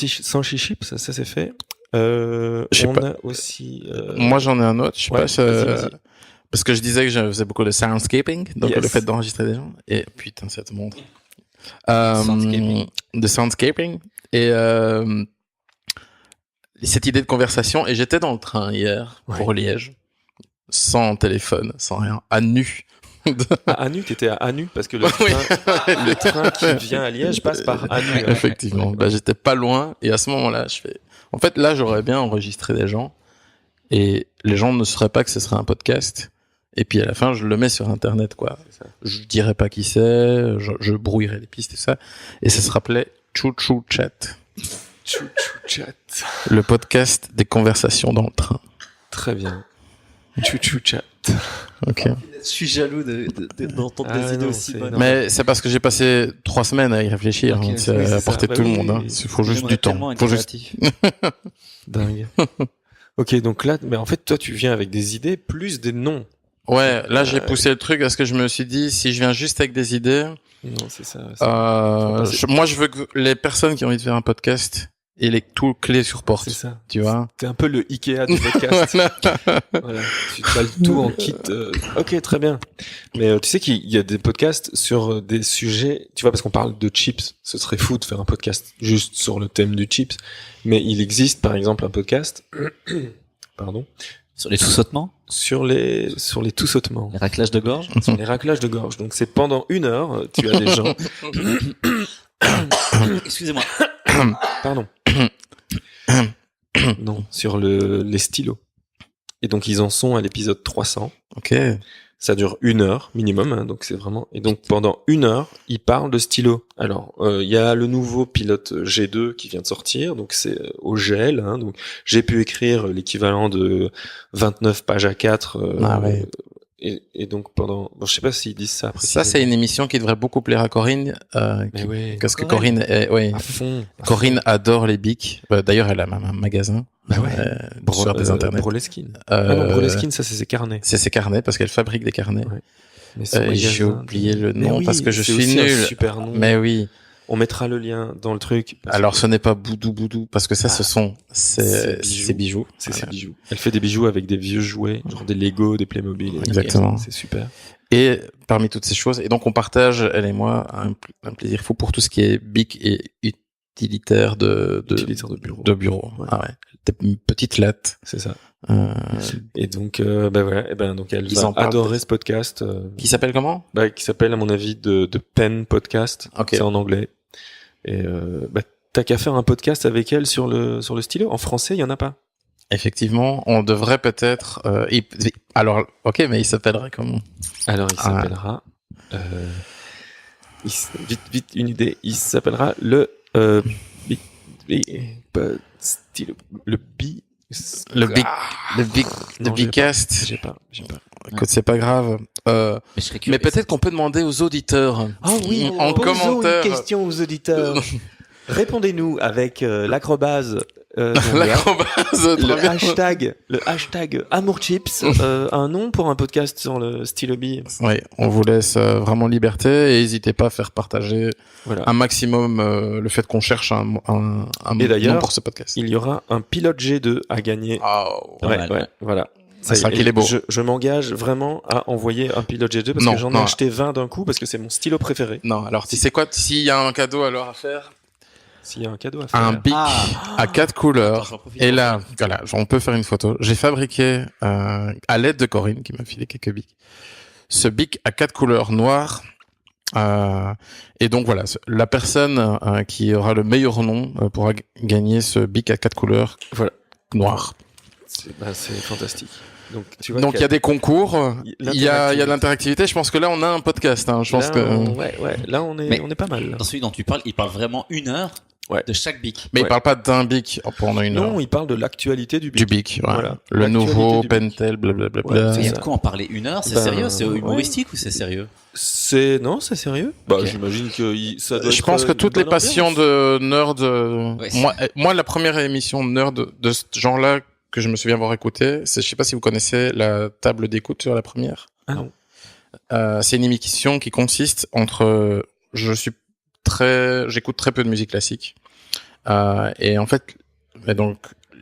chichips, ça c'est fait. Je sais On pas. a aussi... Moi, j'en ai un autre. Je sais ouais, pas, vas-y. parce que je disais que je faisais beaucoup de soundscaping, donc Yes. le fait d'enregistrer des gens. Et putain, ça te montre. Soundscaping. De soundscaping. Et cette idée de conversation. Et j'étais dans le train hier pour Liège, sans téléphone, sans rien, à nu. À Anu, t'étais à Anu parce que le Oui. train, le train qui vient à Liège passe par Anu. hein. Effectivement. Bah, j'étais pas loin. Et à ce moment-là, je fais. En fait, là, j'aurais bien enregistré des gens. Et les gens ne sauraient pas que ce serait un podcast. Et puis à la fin, je le mets sur Internet, quoi. C'est ça. Je dirais pas qui c'est, je brouillerai les pistes et ça. Et ça se rappelait Chou Chou Chat, Chou chou chat. le podcast des conversations dans le train. Très bien. Chou chou chat. Ok. Je suis jaloux d'entendre Ah des idées non, aussi c'est bonnes. énorme. Mais c'est parce que j'ai passé 3 semaines à y réfléchir. Ok, hein. oui, C'est c'est à portée ça. de tout Bah le oui, monde. Hein. oui. Il faut juste du temps. Faut juste... Dingue. Ok, donc là, mais en fait, toi, tu viens avec des idées plus des noms. Ouais, là j'ai poussé le truc parce que je me suis dit, si je viens juste avec des idées, Non, c'est ça. moi je veux que les personnes qui ont envie de faire un podcast aient les tout clés sur porte. C'est ça. Tu vois. T'es un peu le Ikea du podcast. Voilà. Tu as le tout en kit. Ok, très bien. Mais tu sais qu'il y a des podcasts sur des sujets, tu vois, parce qu'on parle de chips. Ce serait fou de faire un podcast juste sur le thème du chips. Mais il existe, par exemple, un podcast, pardon, Sur les sous-sautements, sur les tout sautements, les raclages de gorge. sur les raclages de gorge. Donc c'est pendant 1 heure, tu as des gens, Excusez-moi. pardon, non, sur les stylos. Et donc ils en sont à l'épisode 300. Ok. Ça dure 1 heure minimum, hein, donc c'est vraiment. Et donc pendant 1 heure, ils parlent de stylo. Alors il y a le nouveau pilote G2 qui vient de sortir, donc c'est au gel. Hein, donc j'ai pu écrire l'équivalent de 29 pages à 4. Ah ouais. Et donc pendant, bon, je sais pas s'ils disent ça. Ça c'est une émission qui devrait beaucoup plaire à Corinne, Mais oui. parce que Corinne, ouais, À fond. Corinne adore les bics. D'ailleurs, elle a même un magasin. Bah ouais. Sur des internets. Broleskine. Ah non, Euh, Broleskine, ça c'est ses carnets. c'est ses carnets parce qu'elle fabrique des carnets. Ouais. Mais son J'ai magasin- oublié le Mais nom oui, parce que je c'est suis aussi un nul. super nom. Mais oui. On mettra le lien dans le truc. parce Alors que ce n'est pas Boudou Boudou parce que ça, ce sont c'est ces bijoux. c'est ses Voilà. bijoux. Elle fait des bijoux avec des vieux jouets, genre des Lego, des Playmobil. et- Exactement. C'est super. Et parmi toutes ces choses, et donc on partage, elle et moi, un plaisir fou pour tout ce qui est bic et utilitaire de Utilitaire de bureau. de bureau. Ouais. Ah ouais. Des petites lattes. C'est ça. Euh, Et donc, ben voilà. Et ben donc elle Ils va en parlent adorer ce podcast, qui s'appelle comment? qui s'appelle à mon avis de Pen Podcast. Ok. C'est en anglais. Et t'as qu'à faire un podcast avec elle sur le stylo. En français, il y en a pas. Effectivement, on devrait peut-être. Alors, ok, mais il s'appellerait comment? Alors, il s'appellera. Vite, une idée. Il s'appellera le stylo. Le bi. Le big, le big, le Non, j'ai Bigcast. J'ai pas. Écoute, c'est pas grave. Mais je serais curieux. Mais peut-être qu'on peut demander aux auditeurs. En commentaire. une question aux auditeurs. Répondez-nous avec l'acrobase. L'acrobase. Le hashtag AmourChips, un nom pour un podcast sur le stylo bi. Oui, on vous laisse vraiment liberté et n'hésitez pas à faire partager Voilà. un maximum le fait qu'on cherche un Et d'ailleurs, nom pour ce podcast. Il y aura un pilote G2 à gagner. Oh. Pas mal. Voilà. Ça y sera est. qu'il est beau. Je m'engage vraiment à envoyer un pilote G2 parce Non, que j'en ai non. acheté 20 d'un coup parce que c'est mon stylo préféré. Non, alors tu sais quoi, s'il y a un cadeau alors à faire, S'il y a un cadeau à faire. Un bic à 4 couleurs. Attends, j'en profite Et pour là, voilà, on peut faire une photo. J'ai fabriqué, à l'aide de Corinne, qui m'a filé quelques bics, ce bic à 4 couleurs noires. Et donc voilà, la personne qui aura le meilleur nom pourra gagner ce bic à 4 couleurs Voilà. noires. C'est fantastique. Donc, tu vois Donc il y a des concours, il y a de l'interactivité. l'interactivité. Je pense que là on a un podcast. Hein. Je pense Là, que. là on Mais- est pas mal. Là. Dans celui dont tu parles, il parle vraiment 1 heure Ouais. de chaque bic. Mais il Ouais. parle pas d'un bic pendant une heure. Non, il parle de l'actualité du Du bic. bic, ouais. Voilà. Le L'actualité nouveau du bic. Pentel, blablabla. Ouais, Mais c'est de ça. quoi en parler 1 heure? C'est Ben, sérieux? C'est ouais. humoristique ou c'est sérieux? C'est sérieux. Bah, Ok. j'imagine que ça doit Je être pense que une toutes les bonne passions ambiance. de nerd, Ouais. moi, la première émission de nerd de ce genre-là que je me souviens avoir écouté, c'est, je sais pas si vous connaissez la table d'écoute sur la première. Ah non. C'est une émission qui consiste entre, j'écoute très peu de musique classique. Et en fait, donc,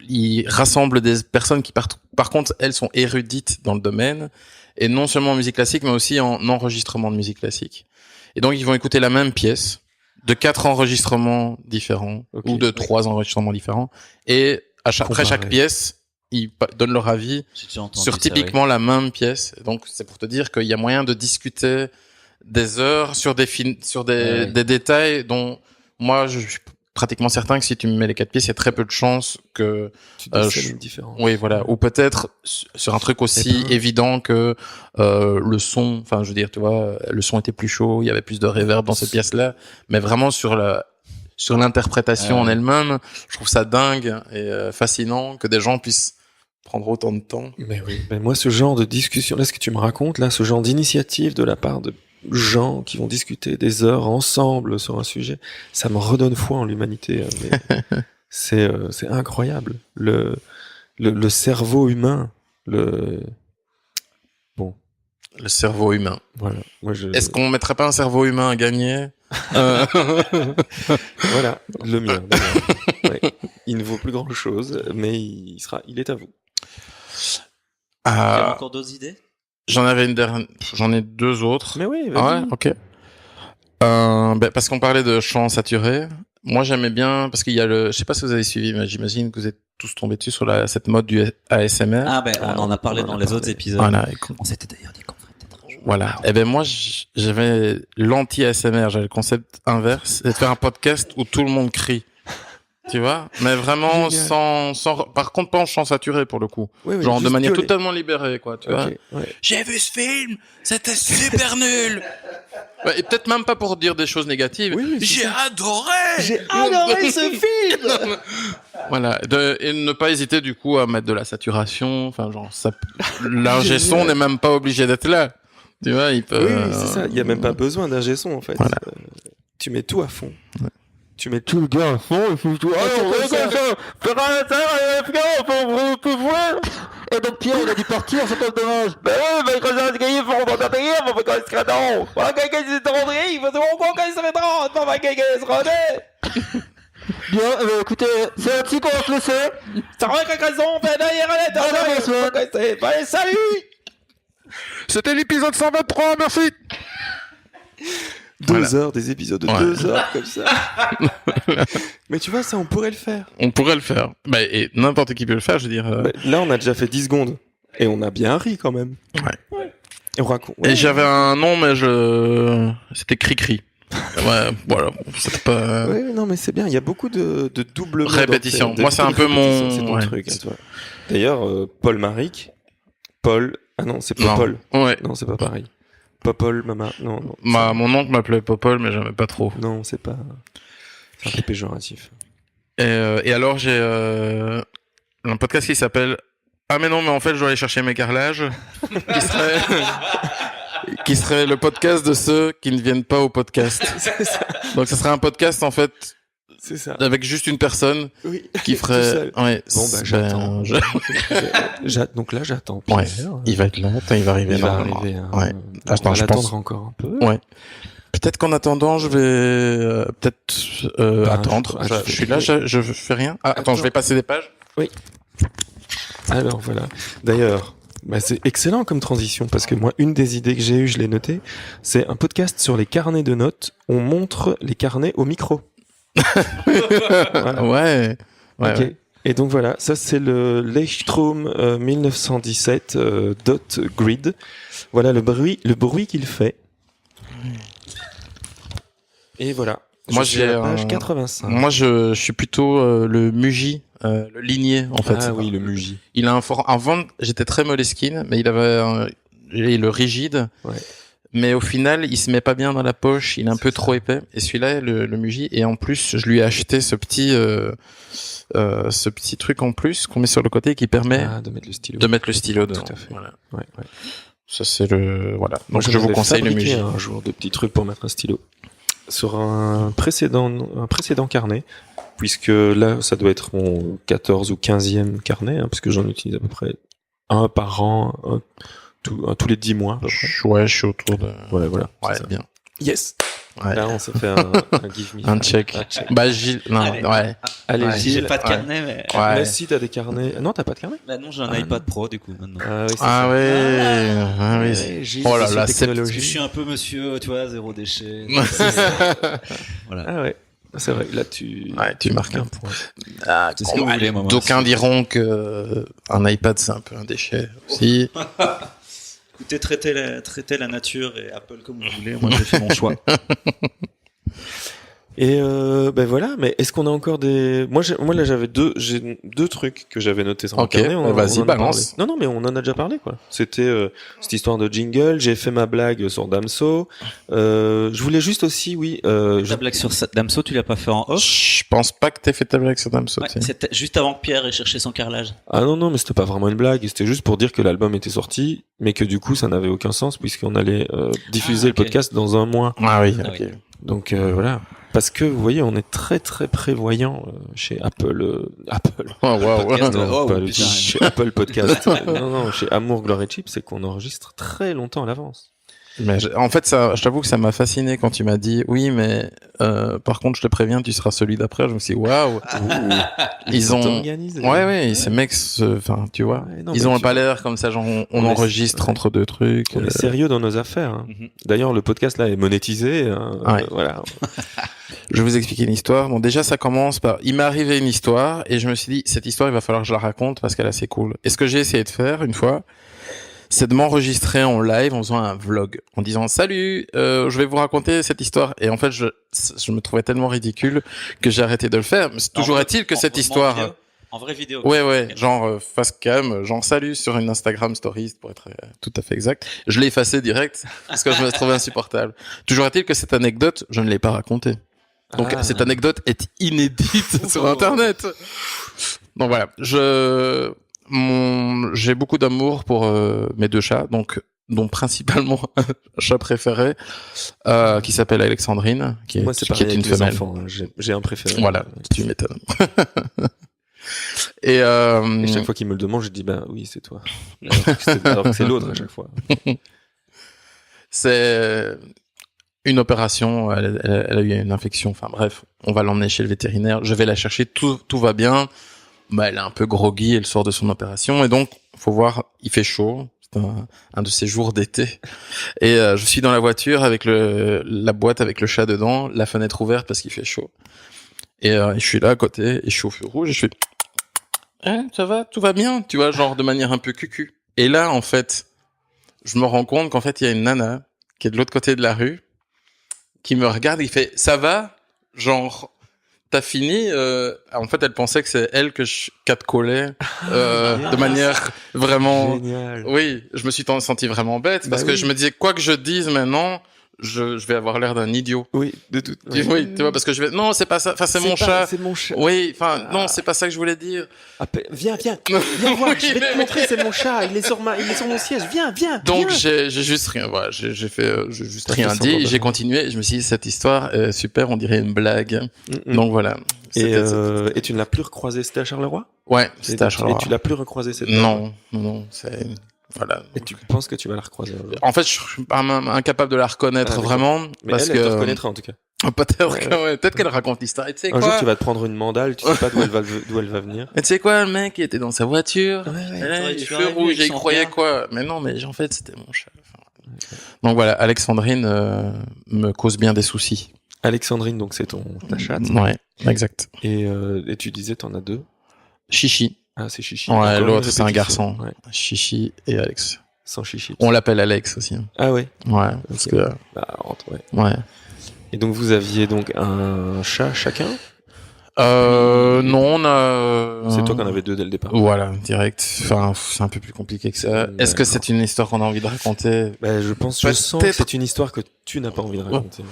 il rassemble des personnes qui par contre, elles sont érudites dans le domaine, et non seulement en musique classique, mais aussi en enregistrement de musique classique. Et donc, ils vont écouter la même pièce, de 4 enregistrements différents, Ok. ou de 3 enregistrements différents, et après Comparer. chaque pièce, ils donnent leur avis J'ai déjà entendu sur ça, typiquement la même pièce. Donc, c'est pour te dire qu'il y a moyen de discuter des heures sur Ouais. des détails dont moi, je suis pratiquement certain que si tu me mets les 4 pièces, il y a très peu de chances que, Tu je- dis une différence. oui, voilà, ou peut-être sur un truc aussi Eh ben. évident que le son, enfin, je veux dire, tu vois, le son était plus chaud, il y avait plus de reverb dans cette pièce-là, mais vraiment sur l'interprétation en Ouais. elle-même, je trouve ça dingue et fascinant que des gens puissent prendre autant de temps. Mais oui. Mais moi, ce genre de discussion, là, ce que tu me racontes, là, ce genre d'initiative de la part de gens qui vont discuter des heures ensemble sur un sujet, ça me redonne foi en l'humanité. Mais c'est incroyable. Le cerveau humain, Le cerveau humain. voilà. Moi, Est-ce qu'on mettrait pas un cerveau humain à gagner voilà, le mien. d'ailleurs. Ouais. Il ne vaut plus grand chose, mais il est à vous. Il y a Ah, encore d'autres idées? j'en avais une dernière, j'en ai 2 autres. Mais oui, Ah ouais, ok. Parce qu'on parlait de chants saturés. Moi, j'aimais bien parce qu'il y a je sais pas si vous avez suivi, mais j'imagine que vous êtes tous tombés dessus sur cette mode du ASMR. Ah ben, on en a parlé on en dans a les parlé. autres épisodes. Voilà. On s'était d'ailleurs dit qu'on ferait peut-être un jour. Voilà. Et ben moi, j'avais l'anti-ASMR, j'avais le concept inverse, c'est de faire un podcast où tout le monde crie. Tu vois? Mais vraiment Génial. par contre pas en chant saturé pour le coup. Oui, oui, Genre de juste manière gueuler. totalement libérée, quoi, tu vois? Ok, ouais. J'ai vu ce film, c'était super nul. Ouais, et peut-être même pas pour dire des choses négatives. Oui, oui, c'est J'ai ça. adoré. J'ai adoré ce film. Voilà, et ne pas hésiter du coup à mettre de la saturation. Enfin, genre, l'ingé son Génial. n'est même pas obligé d'être là. Tu vois, il peut. Oui, c'est ça. Il n'y a même pas besoin d'un G-son, en fait. Voilà. Tu mets tout à fond. Ouais. Tu mets tout le gars à fond, il faut tout. Et donc Pierre, il a dû partir, c'est pas dommage. Ben oui, mais quand j'ai gagné, il faut qu'on va payer, on va quand il sera dans. Voilà, quelqu'un qui s'est rendu, il faut se rendre quand il serait dans, on va quelqu'un se rendre. Bien, écoutez, c'est là-dessus qu'on va se laisser. Ça va avec raison, on fait derrière la lettre. Allez, salut. C'était l'épisode 123, merci. 2 heures, des épisodes de Ouais. 2 heures comme ça. Mais tu vois, ça, on pourrait le faire. On pourrait le faire. Bah, et n'importe qui peut le faire, je veux dire. Mais là, on a déjà fait 10 secondes. Et on a bien ri quand même. Ouais. Et on raconte. Et j'avais un nom, mais c'était Cri-Cri. Ouais, voilà, c'était pas. Oui, non, mais c'est bien. Il y a beaucoup de double Répétition. Moi, c'est un peu mon. C'est ton ouais. truc, hein, toi. D'ailleurs, Paul Maric. Paul. Ah non, c'est pas Non. Paul. Ouais. Non, c'est pas pareil. Popol, maman. Non, non. Mon oncle m'appelait Popol, mais j'aimais pas trop. Non, c'est pas. C'est un peu péjoratif. Et alors, j'ai un podcast qui s'appelle Ah, mais non, mais en fait, je dois aller chercher mes carrelages. qui serait le podcast de ceux qui ne viennent pas au podcast. Donc, ce serait un podcast, en fait, C'est ça. avec juste une personne Oui. qui Tout ferait. seul. Ouais, Bon, bah, j'attends. Donc là, j'attends. Ouais. Pierre. Il va être là, attends, il va arriver. Il va normalement. arriver. Hein. Ouais. On Attends, va je l'attendre pense. encore un peu. Ouais. Peut-être qu'en attendant, je vais peut-être attendre. Je suis là, je fais rien. Ah, attends, je vais passer des pages. Alors voilà. D'ailleurs, bah, c'est excellent comme transition parce que moi, une des idées que j'ai eues, je l'ai notée, c'est un podcast sur les carnets de notes. On montre les carnets au micro. Ouais. Ok. Ouais. Et donc voilà, ça c'est le Leichtrom 1917 Dot Grid. Voilà le bruit qu'il fait. Et voilà. Moi, Je suis à j'ai la page un- 85. Moi, je suis plutôt le Muji, le ligné en fait. Ah oui, le Muji. Il a un fort. Avant, j'étais très Moleskine, mais il avait le rigide. Ouais. Mais au final, il se met pas bien dans la poche. Il est un peu trop épais. Et celui-là, le Muji. Et en plus, je lui ai acheté ce petit truc en plus qu'on met sur le côté qui permet De mettre le stylo. de mettre le stylo dedans. Tout à fait. Voilà. Ouais. Ça c'est le voilà. Moi, Donc je vous avais conseille le fabriqué Muji. un jour de petits trucs pour mettre un stylo sur un précédent carnet, puisque là, ça doit être mon 14 ou 15e carnet, hein, puisque j'en utilise à peu près un par an, tous les 10 mois. À peu près. Ouais, je suis autour de. Voilà. Ouais, c'est ça. bien. Yes. Ouais. Là, on s'est fait un give me. Un check. Bah Gilles, non, Allez. ouais. Allez, Ouais, J'ai Gilles. pas de carnet, mais. Ouais. Mais si t'as des carnets. Non, t'as pas de carnet. Bah non, j'ai un iPad Pro du coup maintenant. Oui, c'est Ah ça. ouais. Ah oui. Ouais, Gilles, Oh là c'est là, sur c'est- Parce que technologie. je suis un peu monsieur, tu vois, zéro déchet. Voilà. Ah ouais. C'est vrai. Là, tu. Ouais, tu marques un point. Ah, C'est ce que vous voulez, moi. D'aucuns diront que un iPad c'est un peu un déchet aussi. Écoutez, traitez la nature et Apple comme vous voulez. Moi, j'ai fait mon choix. Et ben voilà, mais est-ce qu'on a encore des... Moi là j'ai deux trucs que j'avais notés sur mon Ok, carnet. vas-y, en a balance. parlé. Non, mais on en a déjà parlé, quoi. C'était cette histoire de jingle. J'ai fait ma blague sur Damso. Je voulais juste aussi, oui... Ta blague sur Damso, tu l'as pas fait en off? Je pense pas que t'aies fait ta blague sur Damso. Ouais, tu sais. c'était juste avant que Pierre ait cherché son carrelage. Ah non, mais c'était pas vraiment une blague. C'était juste pour dire que l'album était sorti, mais que du coup ça n'avait aucun sens puisqu'on allait diffuser Ah, le podcast dans un mois. Ah oui, Ah ok. oui. Donc voilà. Parce que vous voyez, on est très très prévoyant chez Apple. Apple. Oh, wow, Podcast, ouais. Oh, Pas le putain. tout. Chez Apple Podcast. non, chez Amour, Gloire et Chips, c'est qu'on enregistre très longtemps à l'avance. Mais en fait, ça, je t'avoue que ça m'a fasciné quand tu m'as dit oui, mais par contre, je te préviens, tu seras celui d'après. Je me suis dit waouh, ils ont. organisé. Ouais, ces mecs, enfin, tu vois, Ouais, non, ils mais ont tu pas vois. l'air comme ça, genre on On est- enregistre ouais. entre deux trucs. On est sérieux dans nos affaires. Hein. Mhm. D'ailleurs, le podcast là est monétisé. Hein. Ouais. Voilà. Je vais vous expliquer une histoire. Bon, déjà, ça commence par, il m'est arrivé une histoire et je me suis dit, cette histoire, il va falloir que je la raconte parce qu'elle est assez cool. Et ce que j'ai essayé de faire une fois, c'est de m'enregistrer en live en faisant un vlog, en disant salut, je vais vous raconter cette histoire. Et en fait, je me trouvais tellement ridicule que j'ai arrêté de le faire. Mais toujours est-il que cette histoire, En vraie vidéo. ouais, genre face cam, genre salut sur une Instagram Stories pour être tout à fait exact. Je l'ai effacé direct parce que je me trouvais insupportable. Toujours est-il que cette anecdote, je ne l'ai pas racontée. Donc Ah. cette anecdote est inédite sur Internet. Donc voilà, j'ai beaucoup d'amour pour mes deux chats, dont principalement un chat préféré qui s'appelle Alexandrine, qui Moi, c'est est pareil une avec les femelle. enfants. Hein. J'ai un préféré. Voilà, tu m'étonnes. Et, Et chaque fois qu'il me le demande, je dis bah oui, c'est toi. Alors que c'est l'autre à chaque fois. c'est une opération, elle a eu une infection, enfin bref, on va l'emmener chez le vétérinaire, je vais la chercher, tout va bien, bah elle est un peu groggy, elle sort de son opération, et donc, faut voir, il fait chaud, c'est un de ces jours d'été, et je suis dans la voiture avec la boîte avec le chat dedans, la fenêtre ouverte parce qu'il fait chaud, et je suis là à côté, et je suis au feu rouge, et je fais ça va, tout va bien, tu vois, genre de manière un peu cucu. Et là, en fait, je me rends compte qu'en fait, il y a une nana qui est de l'autre côté de la rue, qui me regarde et qui fait ça va, genre t'as fini. En fait, elle pensait que c'est elle que je catcallais de manière vraiment. Génial. Oui, je me suis senti vraiment bête parce Bah que oui. je me disais quoi que je dise maintenant, je vais avoir l'air d'un idiot. Oui, de tout. Oui, tu vois, parce que je vais non, c'est pas ça. Enfin, c'est mon chat. C'est mon chat. Oui, enfin non, c'est pas ça que je voulais dire. Viens voir. Oui, Je vais mais- te montrer, c'est mon chat. Il est sur mon siège. Viens. Donc viens. j'ai juste rien, voilà, j'ai juste T'as rien fait dit, semblant de j'ai rien. continué, et je me suis dit cette histoire super, on dirait une blague. Mm. Donc voilà. Et tu ne l'as plus recroisé, c'était à Charleroi? Ouais, c'était à Charleroi. Et tu l'as plus recroisé cette fois? Non, c'est voilà. Et tu penses que tu vas la recroiser un jour? En fait, je suis pas incapable de la reconnaître Ah, d'accord. vraiment Mais parce elle que te reconnaîtra en tout cas. peut-être qu'elle raconte l'histoire. Et tu sais Un jour, quoi tu vas te prendre une mandale, tu sais pas d'où elle va venir. Et tu sais quoi, le mec, il était dans sa voiture. t'aurais Il dû feu faire rouge, avec et il son croyait père. quoi? Mais non, mais en fait, c'était mon chat. Enfin, donc voilà, Alexandrine me cause bien des soucis. Alexandrine, donc c'est ta chatte. Ouais, exact. Et tu disais, t'en as 2. Chichi. Ah, c'est Chichi. Ouais, Encore une l'autre c'est un répétition. garçon. Ouais. Chichi et Alex. Sans Chichi. On l'appelle Alex aussi. Ah ouais. Ouais, parce Ok. que Bah, ouais. ouais. Et donc vous aviez donc un chat chacun. Non, on a. C'est toi qui en avais 2 dès le départ. Voilà, direct. Enfin, c'est un peu plus compliqué que ça. Est-ce que D'accord. c'est une histoire qu'on a envie de raconter? Bah, je sens que Peut-être. c'est une histoire que tu n'as pas envie de raconter.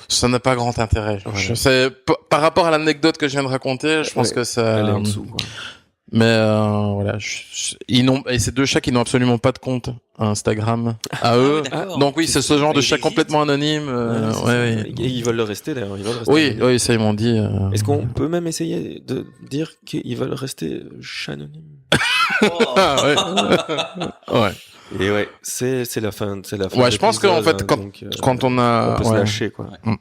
Ça n'a pas grand intérêt. Voilà. Je sais, par rapport à l'anecdote que je viens de raconter, je pense Ouais, que ça. Elle est en dessous. Quoi. Mais voilà, ils n'ont et ces 2 chats qui n'ont absolument pas de compte Instagram à eux. d'accord. Donc oui, c'est ce genre de Il chat existe. complètement anonyme. Ouais, c'est Ouais, ça. ouais. Et ils veulent le rester d'ailleurs. Ils veulent rester Oui, anonymes. oui, ça ils m'ont dit. Est-ce qu'on peut même essayer de dire qu'ils veulent rester anonymes? Ah, ouais. Ouais. Et ouais, c'est la fin. C'est la fin. Ouais, de je pense qu'en l'épisode, fait, hein, donc, Quand on a. on peut se ouais. lâcher quoi. Mm.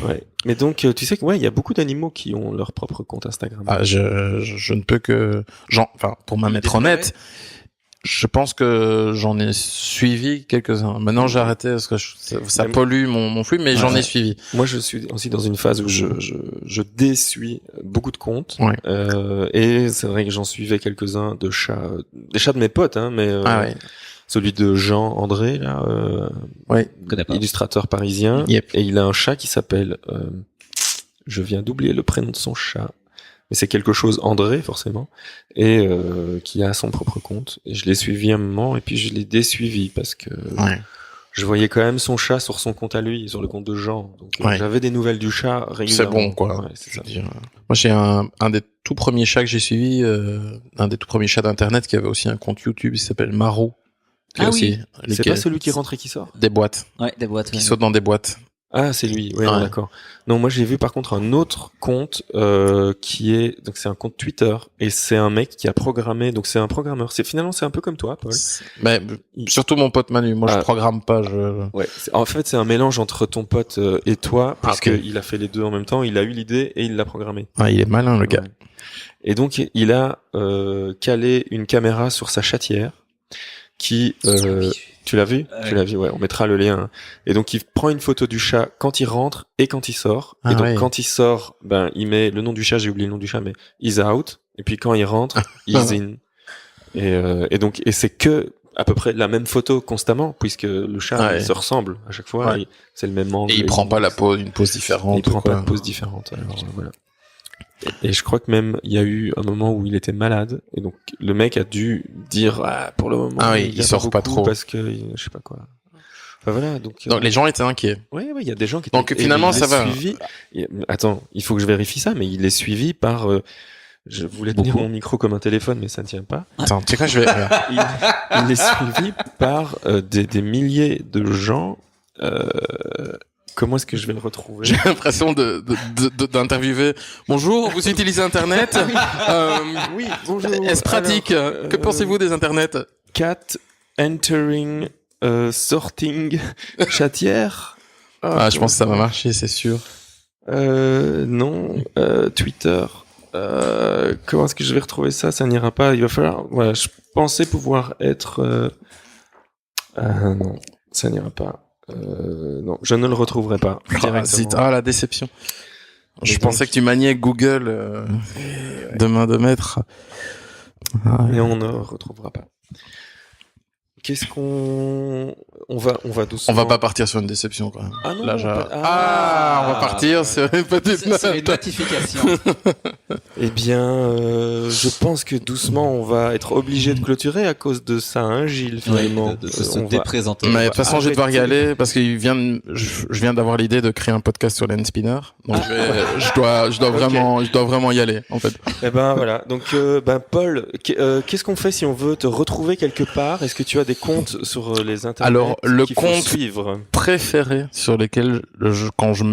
Ouais. Mais donc tu sais que ouais, il y a beaucoup d'animaux qui ont leur propre compte Instagram. Ah, je ne peux que. Enfin, pour m'être honnête, je pense que j'en ai suivi quelques-uns. Maintenant, j'ai arrêté parce que ça Mais- pollue mon flux, mais j'en ai Ouais. suivi. Moi, je suis aussi dans une phase où je désuis beaucoup de comptes. Ouais. Et c'est vrai que j'en suivais quelques-uns de chats, des chats de mes potes, hein, mais Ah ouais. celui de Jean André, là, Ouais. connais pas. illustrateur parisien, Yep. et il a un chat qui s'appelle, je viens d'oublier le prénom de son chat, mais c'est quelque chose André forcément, et qui a son propre compte. Et je l'ai suivi un moment, et puis je l'ai désuivi parce que Ouais. je voyais quand même son chat sur son compte à lui, sur le compte de Jean. Donc Ouais. j'avais des nouvelles du chat C'est régulièrement. bon, quoi. Ouais, c'est Je ça. veux dire, moi, j'ai un des tout premiers chats que j'ai suivi, un des tout premiers chats d'internet qui avait aussi un compte YouTube, il s'appelle Maro. Qui Ah est aussi C'est pas celui qui rentre et qui sort? des boîtes, Ouais, des boîtes. qui ouais. saute dans des boîtes. Ah, c'est lui. Ouais, Ouais. non, d'accord. Non, moi j'ai vu par contre un autre compte qui est donc c'est un compte Twitter et c'est un mec qui a programmé. Donc c'est un programmeur. C'est finalement c'est un peu comme toi, Paul. Mais surtout mon pote Manu, moi Ah. je programme pas, je. Ouais. En fait, c'est un mélange entre ton pote et toi parce ok. que il a fait les deux en même temps. Il a eu l'idée et il l'a programmé. Ah, il est malin le gars. Ouais. Et donc il a calé une caméra sur sa chatière qui tu l'as vu Ouais. Tu l'as vu, ouais, on mettra le lien. Et donc il prend une photo du chat quand il rentre et quand il sort. Ah et donc ouais. quand il sort, ben il met le nom du chat, j'ai oublié le nom du chat, mais he's out. Et puis quand il rentre, he's in. Et donc c'est que à peu près la même photo constamment, puisque le chat Ouais. il se ressemble à chaque fois. Ouais. C'est le même angle. Et il prend pas la pose, une pose différente. Il prend quoi. pas de pose différente. Alors, voilà. Et je crois que même il y a eu un moment où il était malade et donc le mec a dû dire pour le moment Ah oui, vient il sort pas beaucoup trop. parce que je sais pas quoi. Enfin voilà donc. Donc les gens étaient inquiets. Ouais, il y a des gens qui. Donc, étaient- finalement, et il ça est va. Suivi... Attends, il faut que je vérifie ça, mais il est suivi par. Je voulais tenir Beaucoup. mon micro comme un téléphone, mais ça ne tient pas. Attends, tu sais quoi, je vais. Il est suivi par des milliers de gens. Comment est-ce que je vais le retrouver? J'ai l'impression d'interviewer. Bonjour, vous utilisez Internet Oui, bonjour. Est-ce pratique Alors, Que pensez-vous des Internets Cat entering sorting chatière. Ah, je pense que ça va marcher, c'est sûr. Non, Twitter. Comment est-ce que je vais retrouver ça? Ça n'ira pas. Il va falloir. Voilà, je pensais pouvoir être. Non, ça n'ira pas. Non, je ne le retrouverai pas. Ah, Directement. ah, la déception. Je Et pensais donc- que tu maniais Google de main de maître. Ah, Mais on ne retrouvera pas. Qu'est-ce qu'on. On va doucement. on va pas partir sur une déception quand même. Ah non, Là, on on va partir sur une petite C'est une note. notification. Eh bien, je pense que doucement, on va être obligé de clôturer à cause de ça, hein, Gilles, finalement. de se On va- déprésenter. Mais de toute façon, je vais devoir y arrêter. aller parce que je viens d'avoir l'idée de créer un podcast sur Lens Spinner. Donc je dois vraiment y aller en fait. Eh ben voilà. Donc, Paul, qu'est-ce qu'on fait si on veut te retrouver quelque part? Est-ce que tu as des comptes sur les internets? Alors, le qu'il faut compte- suivre. Préféré sur lesquels quand je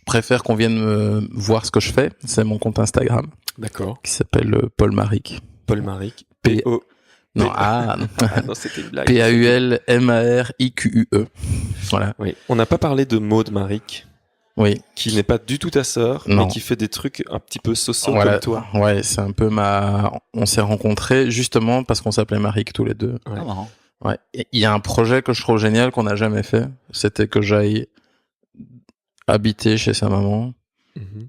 préfère qu'on vienne me voir ce que je fais, c'est mon compte Instagram D'accord. qui s'appelle Paul Maric. Paul Maric. P- P-O. Non, Ah non, c'était une blague. P-A-U-L-M-A-R-I-Q-U-E. Voilà. Oui. On n'a pas parlé de Maud Maric, Oui. qui n'est pas du tout ta sœur, Non. mais qui fait des trucs un petit peu soso Voilà. comme toi. Ouais, c'est un peu on s'est rencontrés justement parce qu'on s'appelait Maric tous les deux. Ah, marrant. Ouais. Et il y a un projet que je trouve génial qu'on n'a jamais fait. C'était que j'aille habiter chez sa maman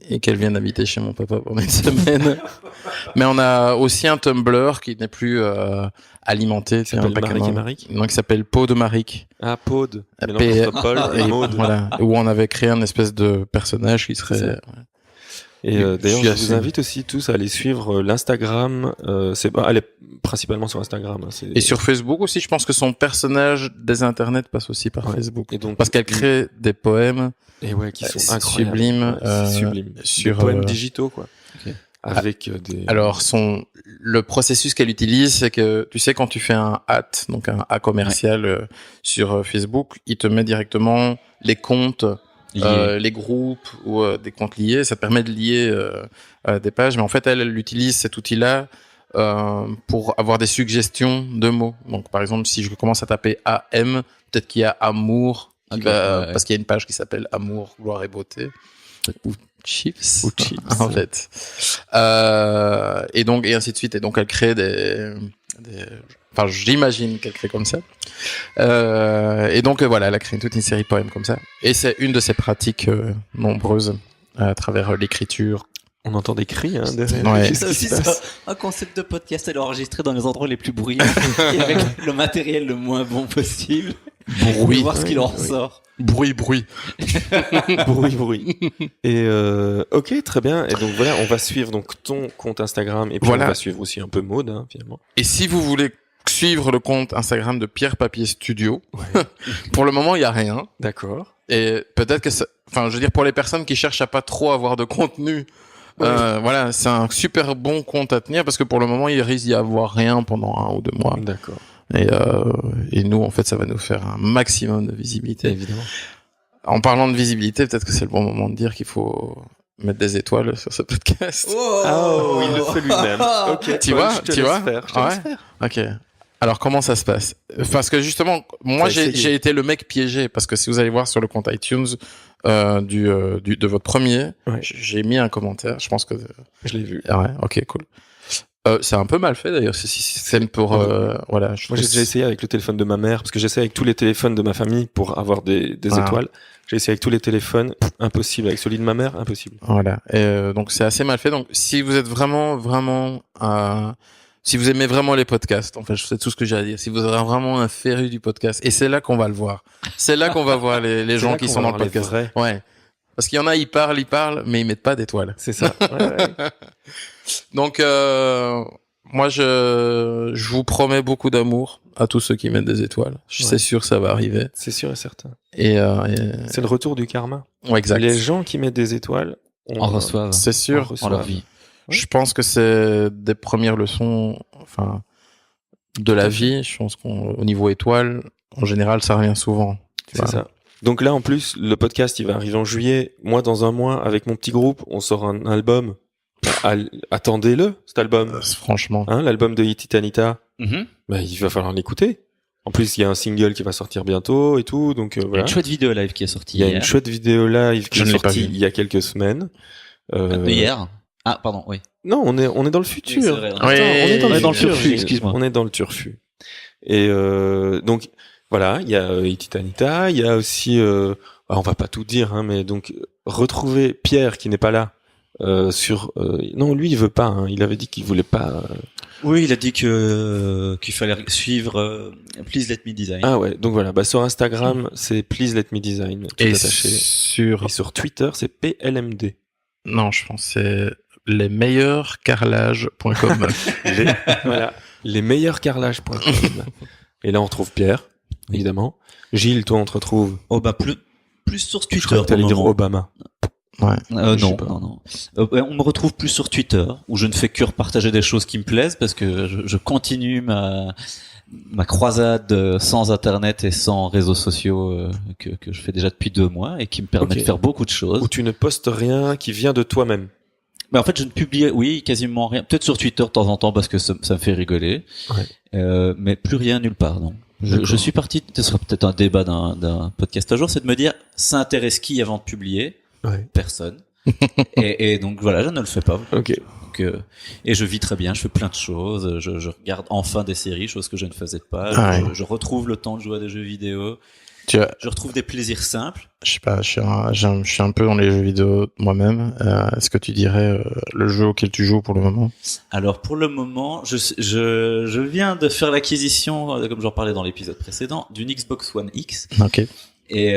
et qu'elle vienne habiter chez mon papa pendant une semaine. Mais on a aussi un Tumblr qui n'est plus alimenté. Qui s'appelle Maric et Maric. Non, qui s'appelle Peau de Maric. Ah, Pod. P- Mélange entre Paul et Maud. Voilà, où on avait créé un espèce de personnage qui serait... Et d'ailleurs, Je suis je assez- vous invite aussi tous à aller suivre l'Instagram. Elle est principalement sur Instagram. Hein, Et sur Facebook aussi, je pense que son personnage des internets passe aussi par Ouais. Facebook. Et donc, Parce qu'elle crée des poèmes et ouais, qui sont c'est incroyables. sublime, Ouais, c'est sublime. sur, Des poèmes euh, digitaux, quoi. Ok. Avec des. Alors, le processus qu'elle utilise, c'est que, tu sais, quand tu fais un donc un A commercial sur Facebook, il te met directement les comptes, les groupes ou des comptes liés. Ça te permet de lier des pages. Mais en fait, elle utilise cet outil-là pour avoir des suggestions de mots. Donc, par exemple, si je commence à taper AM, peut-être qu'il y a amour, Ok, ouais. parce qu'il y a une page qui s'appelle Amour, gloire et beauté. Ou chips. Ou chips. En fait. Et donc, et ainsi de suite. Et donc, elle crée enfin, j'imagine qu'elle crée comme ça. Et donc, voilà, elle a créé toute une série de poèmes comme ça. Et c'est une de ses pratiques nombreuses à travers l'écriture. On entend des cris, hein, derrière. Ouais. Qu'est-ce Ça qui aussi, se passe c'est un concept de podcast, elle est enregistrée dans les endroits les plus bruyants et avec le matériel le moins bon possible. Bruit. Voir ce qu'il en oui. ressort. Bruit. bruit. Et ok, très bien. Et donc voilà, on va suivre donc ton compte Instagram et puis Voilà. on va suivre aussi un peu Maud, hein, finalement. Et si vous voulez suivre le compte Instagram de Pierre Papier Studio, pour le moment, il y a rien. D'accord. Et peut-être que enfin, je veux dire, pour les personnes qui cherchent à pas trop avoir de contenu, voilà, c'est un super bon compte à tenir parce que pour le moment, il risque d'y avoir rien pendant 1 ou 2 mois. D'accord. Et nous, en fait, ça va nous faire un maximum de visibilité. Évidemment. En parlant de visibilité, peut-être que c'est le bon moment de dire qu'il faut mettre des étoiles sur ce podcast. Oh, il le fait lui-même. Ok. Tu Paul, vois, je te tu laisse vois faire, je te laisse faire. Ok. Alors, comment ça se passe? Parce que justement, moi, T'as essayé. j'ai été le mec piégé parce que si vous allez voir sur le compte iTunes de votre premier, Ouais. j'ai mis un commentaire. Je pense que Je l'ai vu. ah ouais, ok, cool. C'est un peu mal fait d'ailleurs ce système pour voilà. Moi, j'ai déjà essayé avec le téléphone de ma mère, parce que j'essaie avec tous les téléphones de ma famille pour avoir des Ah. étoiles. J'ai essayé avec tous les téléphones, impossible. Avec celui de ma mère, impossible. Voilà. Et, donc c'est assez mal fait. Donc si vous êtes vraiment si vous aimez vraiment les podcasts, en fait, je sais tout ce que j'ai à dire. Si vous êtes vraiment un féru du podcast, et c'est là qu'on va le voir. C'est là qu'on va voir les C'est gens là qui qu'on sont va dans le voir les podcast. vrais. Ouais. Parce qu'il y en a, ils parlent, mais ils mettent pas d'étoiles. C'est ça. Ouais. Donc, moi, je vous promets beaucoup d'amour à tous ceux qui mettent des étoiles. Je Ouais. suis sûr que ça va arriver. C'est sûr et certain. Et C'est le retour du karma. ouais, exact. Les gens qui mettent des étoiles, En reçoivent C'est sûr. on reçoit. en leur vie. Je pense que c'est des premières leçons, enfin, de la vie. Je pense qu'au niveau étoile, en général, ça revient souvent. Tu C'est vois. ça. Donc là, en plus, le podcast, il va arriver en juillet. Moi, dans 1 mois, avec mon petit groupe, on sort un album. Attendez-le, cet album. Franchement. Hein, l'album de Titanita. Mhm. Bah, il va falloir l'écouter. En plus, il y a un single qui va sortir bientôt et tout. Donc, Il y a voilà. une chouette vidéo live qui est sortie Il y a hier. une chouette vidéo live qui Je est ne l'ai pas sortie vue. il y a quelques semaines. Hier. Ah, pardon, oui. Non, on est dans le futur. Oui, c'est vrai, Oui, on est dans le futur, turfu, excuse-moi. On est dans le turfu. Et donc voilà, il y a Titanita, il y a aussi on va pas tout dire hein, mais donc retrouver Pierre qui n'est pas là sur non, lui il veut pas hein, il avait dit qu'il voulait pas Oui, il a dit qu'il fallait suivre Please Let Me Design. Ah ouais, donc voilà, bah sur Instagram, c'est Please Let Me Design tout Et attaché. sur, Et sur Twitter, c'est PLMD. non, je pense que c'est lesmeilleurscarrelages.com. Voilà, lesmeilleurscarrelages.com. Et là on retrouve Pierre, évidemment. Gilles, toi on te retrouve. Oh bah plus sur Je Twitter. crois que pour t'allais le dire moment. Obama. Ouais. Je sais Non, pas. non. On me retrouve plus sur Twitter, où je ne fais que repartager des choses qui me plaisent, parce que je continue ma croisade sans Internet et sans réseaux sociaux que je fais déjà depuis 2 mois et qui me permet Ok. de faire beaucoup de choses. Où tu ne postes rien qui vient de toi-même. Mais en fait, je ne publie, oui, quasiment rien. Peut-être sur Twitter de temps en temps parce que ça me fait rigoler. Ouais. Mais plus rien nulle part, non. Je suis parti, ce sera peut-être un débat d'un podcast un jour, c'est de me dire, ça intéresse qui avant de publier? Ouais. Personne. et donc voilà, je ne le fais pas. Ok. Donc, et je vis très bien, je fais plein de choses, je regarde enfin des séries, chose que je ne faisais pas, Ah ouais. je retrouve le temps de jouer à des jeux vidéo. Je retrouve des plaisirs simples. Je sais pas, je suis un peu dans les jeux vidéo moi-même. Est-ce que tu dirais le jeu auquel tu joues pour le moment? Alors pour le moment, je viens de faire l'acquisition, comme j'en parlais dans l'épisode précédent, d'une Xbox One X. Ok. Et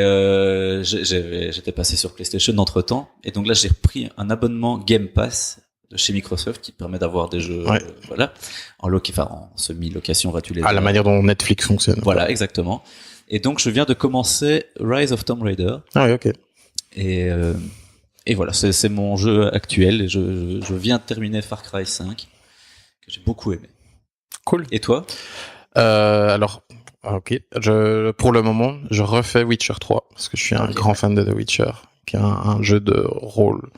j'étais passé sur PlayStation entre-temps. Et donc là, j'ai repris un abonnement Game Pass de chez Microsoft qui permet d'avoir des jeux voilà, en semi-location gratuite. La manière dont Netflix fonctionne. Voilà, exactement. Et donc, je viens de commencer Rise of Tomb Raider. Ah oui, ok. Et voilà, c'est mon jeu actuel. Et je viens de terminer Far Cry 5, que j'ai beaucoup aimé. Cool. Et toi? Alors, ok. Pour le moment, je refais Witcher 3 parce que je suis un grand fan de The Witcher, qui est un jeu de rôle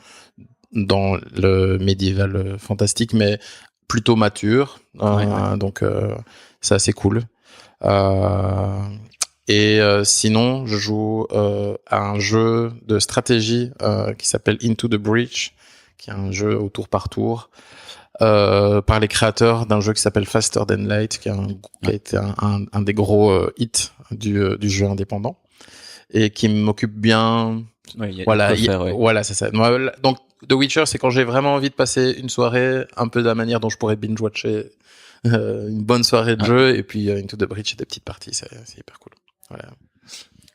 dans le médiéval fantastique, mais plutôt mature. Donc, c'est assez cool. Sinon, je joue à un jeu de stratégie qui s'appelle Into the Breach, qui est un jeu au tour par tour, par les créateurs d'un jeu qui s'appelle Faster Than Light, qui a été un des gros hits du jeu indépendant, et qui m'occupe bien. Voilà, c'est ça. Moi, donc, The Witcher, c'est quand j'ai vraiment envie de passer une soirée un peu de la manière dont je pourrais binge-watcher une bonne soirée de jeu, et puis Into the Breach, des petites parties, c'est hyper cool. Voilà.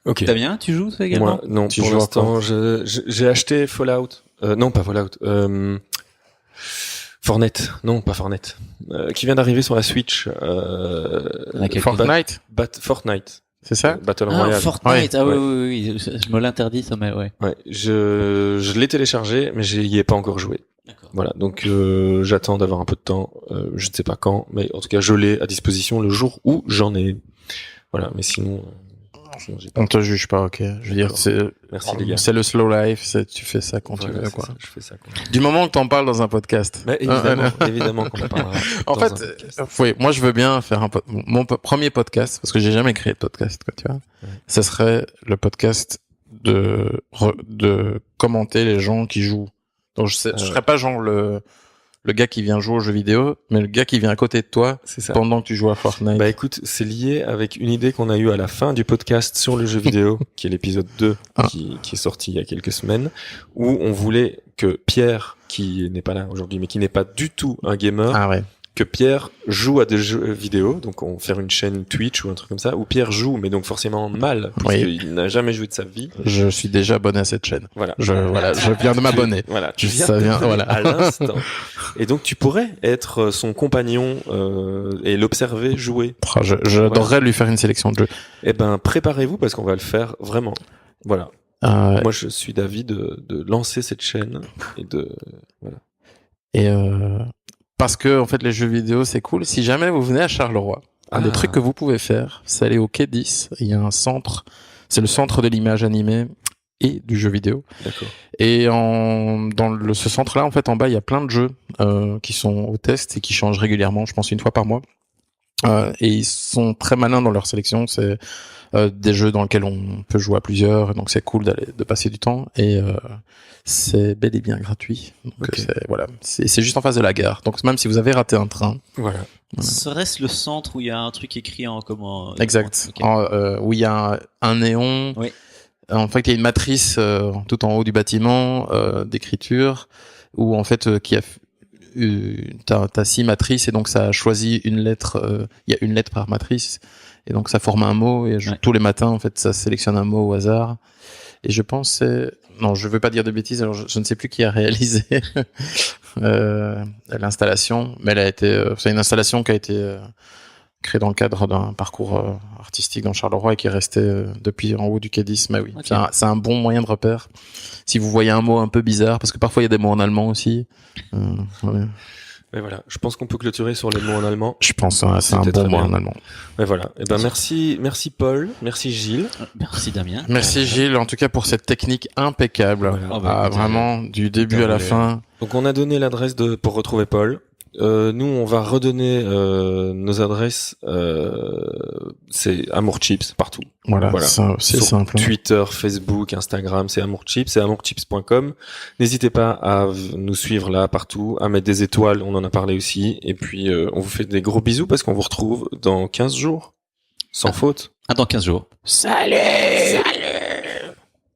Ok. Damien, tu joues toi également? Moi, non, Tu pour joues à l'instant, j'ai acheté Fallout. Non, pas Fallout. Fortnite. Non, pas Fortnite. Qui vient d'arriver sur la Switch. Fortnite? Fortnite. C'est ça? Battle Royale. Fortnite. Ouais. Oui. Je me l'interdis, ça, mais ouais. Ouais. Je l'ai téléchargé, mais j'y ai pas encore joué. D'accord. Voilà. Donc, j'attends d'avoir un peu de temps. Je ne sais pas quand, mais en tout cas, je l'ai à disposition le jour où j'en ai. Voilà. Mais sinon j'ai pas. On te juge pas, ok. Je veux dire, Merci les gars. c'est le slow life, tu fais ça quand tu Voilà, veux, quoi. ça, je fais ça. Quoi. Du moment que t'en parles dans un podcast. Mais évidemment qu'on en parlera. En dans fait, un podcast. oui, moi je veux bien faire mon premier podcast, parce que j'ai jamais créé de podcast, quoi, tu vois. Ouais. Ça serait le podcast de commenter les gens qui jouent. Donc je serais pas genre le gars qui vient jouer aux jeux vidéo, mais le gars qui vient à côté de toi C'est ça. pendant que tu joues à Fortnite. Bah écoute, c'est lié avec une idée qu'on a eue à la fin du podcast sur le jeu vidéo, qui est l'épisode 2, qui est sorti il y a quelques semaines, où on voulait que Pierre, qui n'est pas là aujourd'hui, mais qui n'est pas du tout un gamer, Ah ouais. que Pierre joue à des jeux vidéo, donc on va faire une chaîne Twitch ou un truc comme ça, où Pierre joue, mais donc forcément mal, puisqu'il n'a jamais joué de sa vie. Je suis déjà abonné à cette chaîne. Voilà. Je viens de m'abonner. Voilà. Tu Ça viens vient, voilà. à l'instant. Et donc tu pourrais être son compagnon et l'observer jouer. J'adorerais lui faire une sélection de jeux. Eh ben, préparez-vous parce qu'on va le faire vraiment. Voilà. Moi, je suis d'avis de lancer cette chaîne et de, voilà. Et parce que en fait les jeux vidéo c'est cool. Si jamais vous venez à Charleroi, un des trucs que vous pouvez faire, c'est aller au Quai 10. Il y a un centre, c'est le centre de l'image animée et du jeu vidéo. D'accord. Et ce centre-là, en fait, en bas, il y a plein de jeux qui sont au test et qui changent régulièrement. Je pense une fois par mois. Et ils sont très malins dans leur sélection. C'est des jeux dans lesquels on peut jouer à plusieurs, donc c'est cool de passer du temps. Et c'est bel et bien gratuit. Donc c'est juste en face de la gare. Donc même si vous avez raté un train, Voilà. Serait-ce le centre où il y a un truc écrit en comment? Exact. Okay. Où il y a un néon. Oui. En fait, il y a une matrice tout en haut du bâtiment d'écriture où en fait t'as 6 matrices et donc ça a choisi une lettre. Il y a une lettre par matrice et donc ça forme un mot et tous les matins en fait ça sélectionne un mot au hasard. Et je pense non, je veux pas dire de bêtises. Alors je ne sais plus qui a réalisé l'installation, mais elle a été. C'est une installation qui a été créée dans le cadre d'un parcours artistique dans Charleroi et qui est resté depuis en haut du Quai 10. Mais oui, Okay. c'est un bon moyen de repère. Si vous voyez un mot un peu bizarre, parce que parfois il y a des mots en allemand aussi. Ouais. Et voilà. Je pense qu'on peut clôturer sur les mots en allemand. Je pense c'est un C'était bon très mot bien. en allemand. Et voilà. Et ben merci Paul, merci Gilles. Merci Damien. Merci Gilles, en tout cas pour cette technique impeccable. Voilà. Oh, bah, écoute, Vraiment du début à la fin. Donc on a donné l'adresse pour retrouver Paul. Nous on va redonner nos adresses. C'est Amour Chips partout. Voilà. C'est Sur simple. Twitter, Facebook, Instagram, c'est Amour Chips, c'est amourchips.com. N'hésitez pas à nous suivre là partout, à mettre des étoiles, on en a parlé aussi. Et puis on vous fait des gros bisous parce qu'on vous retrouve dans 15 jours. Sans faute. À dans 15 jours. Salut.